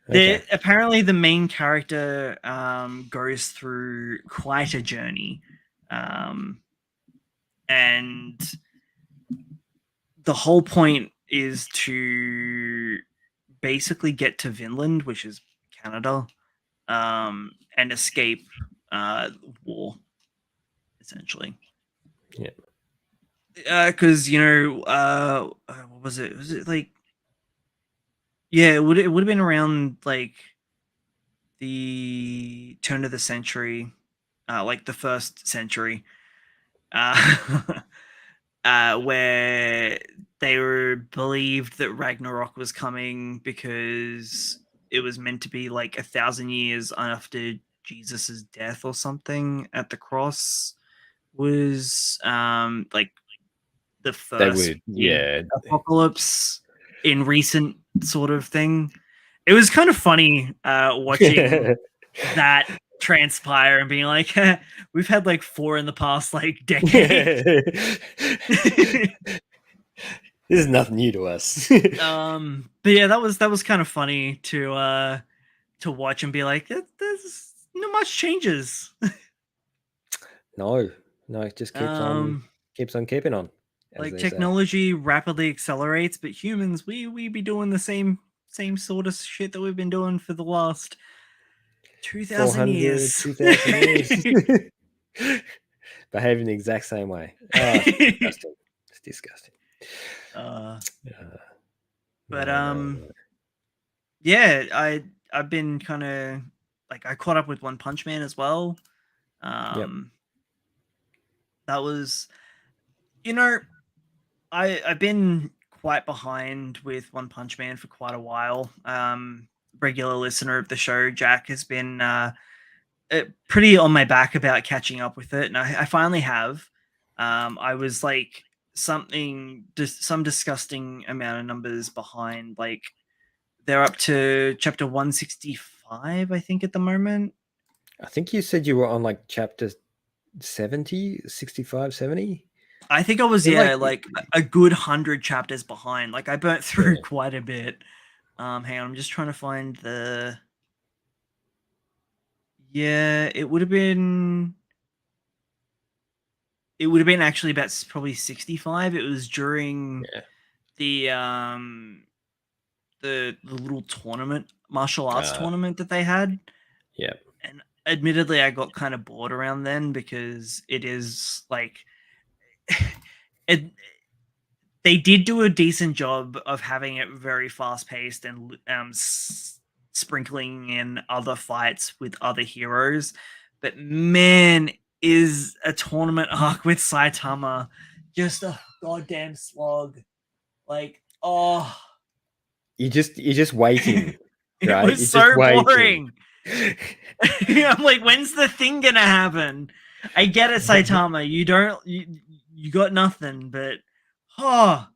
Okay. Apparently the main character goes through quite a journey, and the whole point is to basically get to Vinland, which is Canada, and escape war, essentially. Yeah. Because what was it? Was it like, yeah, it would have been around like the turn of the century, like the first century, uh, where they were believed that Ragnarok was coming because it was meant to be like 1,000 years after Jesus's death or something at the cross was like the They first would, big yeah. apocalypse in recent sort of thing. It was kind of funny watching that transpire and being like, we've had like 4 in the past like decade. This is nothing new to us. But yeah, that was kind of funny to watch and be like, there's not much changes. No, it just keeps on keeping on, as Like they say. technology rapidly accelerates, but humans, we be doing the same sort of shit that we've been doing for the last 2,000 400, years. 2,000 years. Behaving the exact same way. Oh, it's disgusting. It's disgusting. uh, but No. yeah, I've been kind of like I caught up with One Punch Man as well. Yep. That was, you know, I've been quite behind with One Punch Man for quite a while. Regular listener of the show, Jack, has been pretty on my back about catching up with it, and I finally have. I was like some disgusting amount of numbers behind. Like they're up to chapter 165, I think, at the moment. I think you said you were on like chapter 70, 65, 70. I think I was, You're yeah, like, like a good 100 chapters behind. Like I burnt through yeah. quite a bit. Hang on, I'm just trying to find the. Yeah, it would have been actually about probably 65. It was during Yeah. the little tournament, martial arts Uh, tournament that they had. yeah. And admittedly, I got kind of bored around then because it is like it. They did do a decent job of having it very fast paced and sprinkling in other fights with other heroes. But man, is a tournament arc with Saitama just a goddamn slog. Like, oh, You're just waiting, it right? was You're just so waiting. boring. I'm like, when's the thing gonna happen? I get it, Saitama. You got nothing, but oh,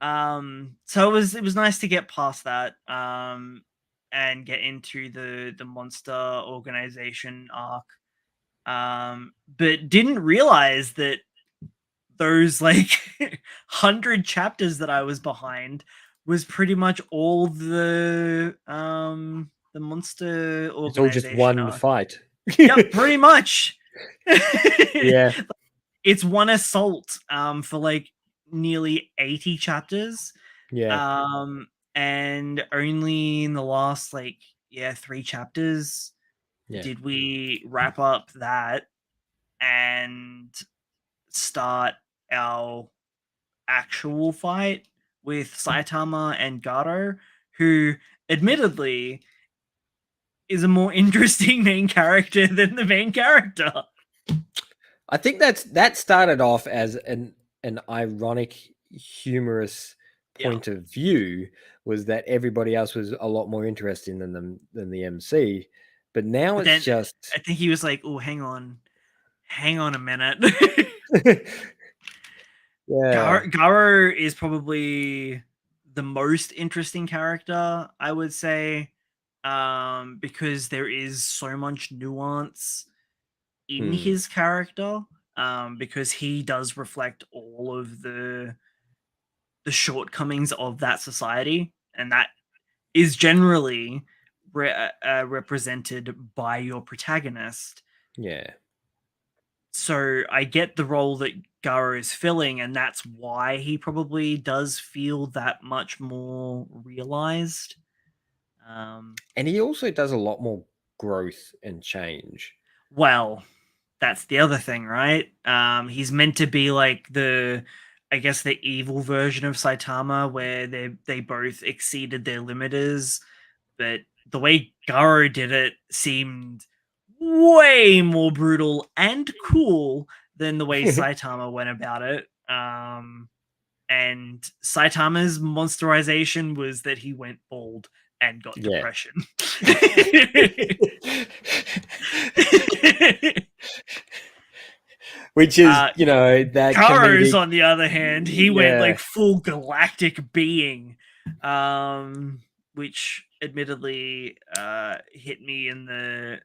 So it was nice to get past that and get into the monster organization arc. But didn't realize that those like 100 chapters that I was behind was pretty much all the monster It's all just organization one arc. fight. Yep, pretty much. Yeah, It's one assault for like nearly 80 chapters. yeah, And only in the last like 3 chapters yeah. did we wrap up that and start our actual fight with Saitama and Gato, who admittedly is a more interesting main character than the main character. I think that started off as an ironic, humorous Yeah. point of view, was that everybody else was a lot more interesting than the MC, but now But it's then just I think he was like, "Oh, hang on a minute." yeah, Garo is probably the most interesting character, I would say, because there is so much nuance in hmm, his character, because he does reflect all of the shortcomings of that society, and that is generally represented by your protagonist. yeah. So I get the role that Garo is filling, and that's why he probably does feel that much more realized. Um, And he also does a lot more growth and change. well, that's the other thing, right? He's meant to be like I guess, the evil version of Saitama, where they both exceeded their limiters, but the way Garo did it seemed way more brutal and cool than the way Saitama went about it. And Saitama's monsterization was that he went bald and got Yeah. depression. Which is, that Karo's, comedic, on the other hand, he went yeah. like full galactic being, which admittedly hit me in the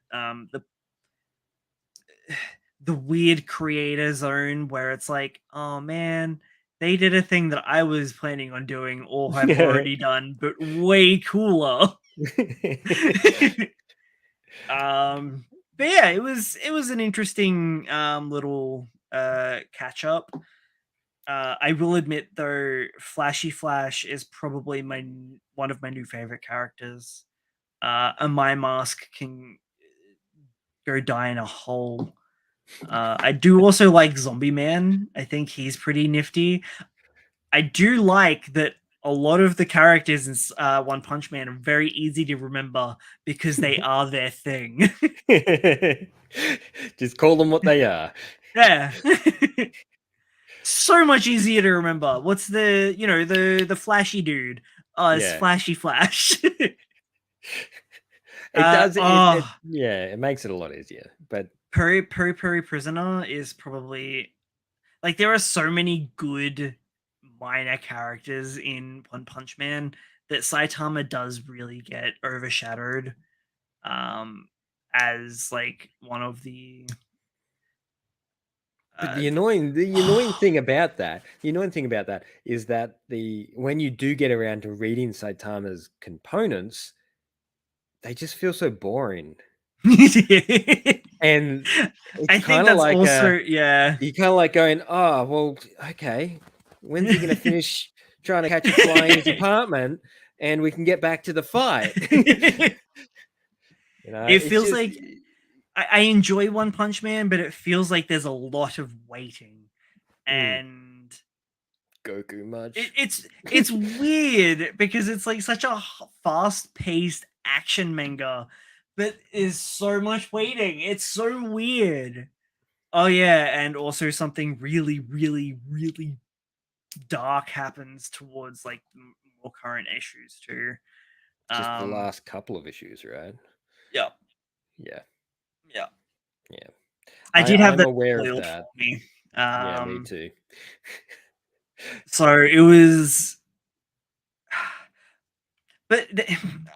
weird creator zone where it's like, oh man, they did a thing that I was planning on doing or have already done, but way cooler. um, but yeah, it was an interesting little catch up. I will admit though, Flashy Flash is probably one of my new favorite characters. A My Mask can go die in a hole. I do also like Zombie Man. I think he's pretty nifty. I do like that a lot of the characters in One Punch Man are very easy to remember because they are their thing. Just call them what they are. Yeah. So much easier to remember. What's the flashy dude? Oh, it's Yeah. Flashy Flash. It does Oh, yeah, it makes it a lot easier. But Puri Prisoner is probably like, there are so many good minor characters in One Punch Man that Saitama does really get overshadowed um as like one of but uh the annoying thing about that is that the when you do get around to reading Saitama's components, they just feel so boring. And it's I think kind of that's like also, yeah. you're kind of like going, oh well, okay, when's he gonna finish trying to catch a fly in his apartment and we can get back to the fight? It It's feels just like I enjoy One Punch Man, but it feels like there's a lot of waiting, mm, and Goku much. it's weird because it's like such a fast-paced action manga, but is so much waiting. It's so weird. Oh yeah, and also something really, really, really dark happens towards like more current issues too. Just the Um, last couple of issues, right? yeah, Yeah, yeah. yeah. I did have I'm that aware of spoiled for that. me. Yeah, me too. So it was. but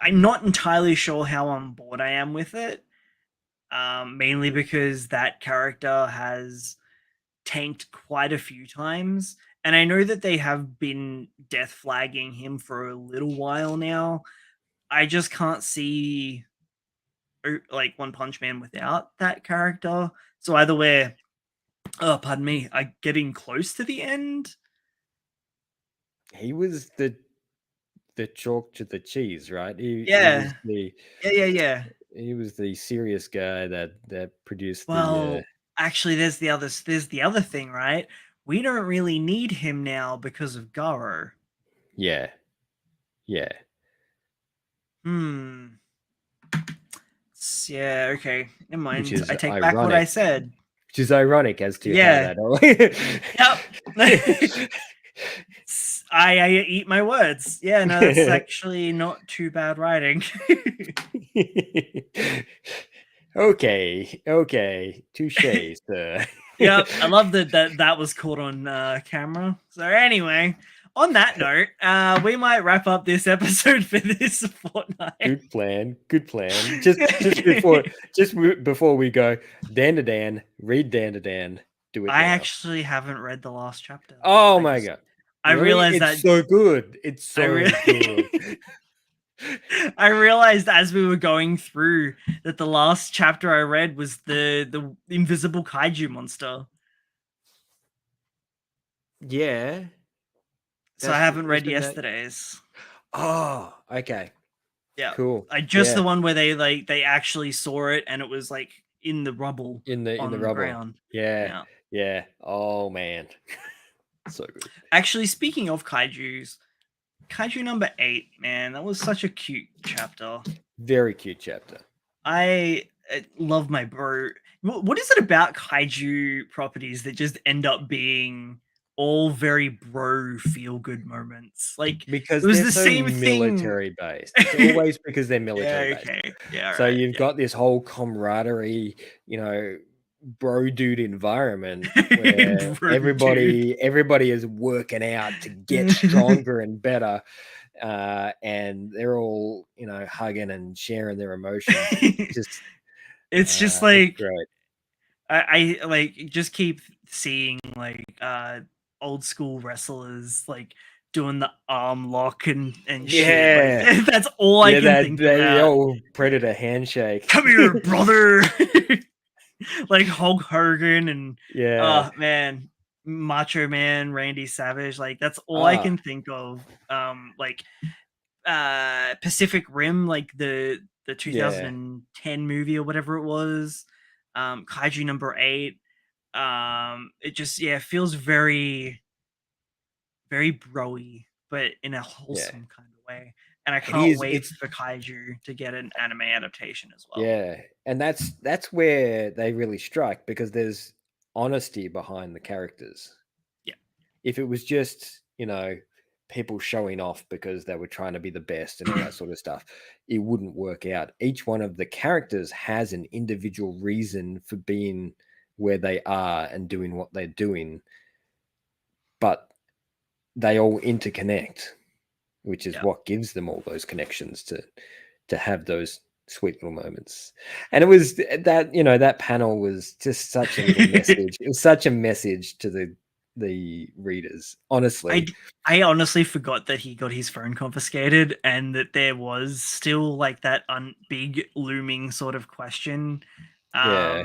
I'm not entirely sure how on board I am with it. Mainly because that character has tanked quite a few times, and I know that they have been death flagging him for a little while now. I just can't see like One Punch Man without that character. So either way, oh pardon me, I getting close to the end. He was the chalk to the cheese, right? He was Yeah, the yeah. he was the serious guy that produced the Well, actually, there's the other thing, right? We don't really need him now because of Garo. yeah, yeah, Hmm. Yeah. Okay. Never which mind. is I take back what I ironic. said. Which is ironic as to how Yeah. that all. Yep. I eat my words. Yeah. No, that's actually not too bad writing. Okay, touche, sir. Yep. I love that was caught on camera. So anyway, on that note, we might wrap up this episode for this fortnight. Good plan. Good plan. Just before we go, Dan to Dan, read Dan to Dan. Do it I now. actually haven't read the last chapter. Oh my god. I Really? realized It's that so good. It's I so good. really I realized as we were going through that the last chapter I read was the invisible kaiju monster. Yeah. So I That's haven't read isn't that. yesterday's. Oh, okay. Yeah. Cool. I just Yeah. the one where they actually saw it and it was like in the rubble In the on the rubble. ground. Yeah. Yeah. Yeah. Oh man. So good. Actually, speaking of kaijus, kaiju number 8, man, that was such a cute chapter. Very cute chapter. I love my bro. What is it about kaiju properties that just end up being all very bro feel good moments? Like it Because was they're the so same thing. military based. It's always because they're military Yeah. based. Okay. Yeah. So Right. you've Yeah. got this whole camaraderie, bro dude environment where Bro, dude. everybody is working out to get stronger and better. And they're all, hugging and sharing their emotions. And it's just It's just it's like great. I like just keep seeing like old school wrestlers like doing the arm lock and shit. Like Yeah. that's all I Yeah, can that think that about. old predator handshake. Come here, brother. Like Hulk Hogan and Yeah. oh man, Macho Man, Randy Savage. Like that's all I Ah, can think of. Like Pacific Rim, like the yeah. 2010 movie or whatever it was. Kaiju number 8. It just feels very very broy, but in a Yeah. wholesome kind of way. And I It can't is. wait It's for Kaiju to get an anime adaptation as well. Yeah, and that's where they really strike because there's honesty behind the characters. Yeah. If it was just, people showing off because they were trying to be the best and all that sort of stuff, it wouldn't work out. Each one of the characters has an individual reason for being where they are and doing what they're doing, but they all interconnect, which is Yeah. what gives them all those connections to have those sweet little moments. And it was that panel was just such a little message. It was such a message to the readers, I honestly. I honestly forgot that he got his phone confiscated and that there was still like that big looming sort of question Yeah,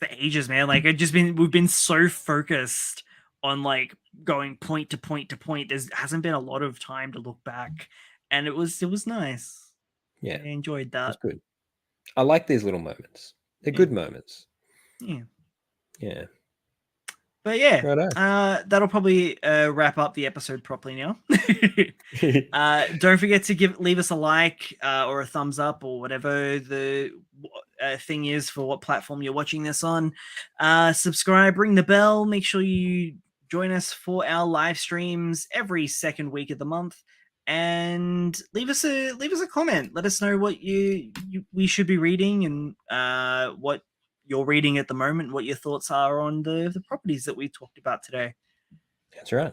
for ages, man. Like we've been so focused on like going point to point to point. There hasn't been a lot of time to look back, and it was nice. I yeah, enjoyed it's that. good. I like these little moments. They're Yeah, good moments. yeah. Yeah. But yeah, Right. that'll probably wrap up the episode properly now. Don't forget to leave us a like or a thumbs up or whatever the thing is for what platform you're watching this on. Subscribe, ring the bell, make sure you join us for our live streams every second week of the month, and leave us a comment. Let us know what we should be reading and what you're reading at the moment, what your thoughts are on the properties that we talked about today. That's right.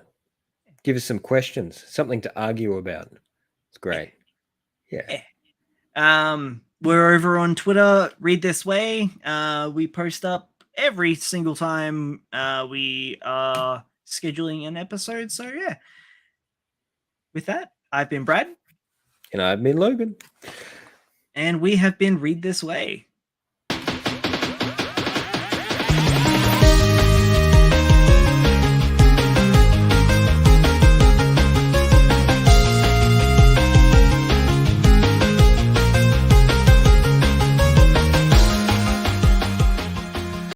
Give us some questions, something to argue about. It's great. Yeah. We're over on Twitter, Read This Way. We post up every single time we are scheduling an episode. So yeah. With that, I've been Brad. And I've been Logan. And we have been Read This Way.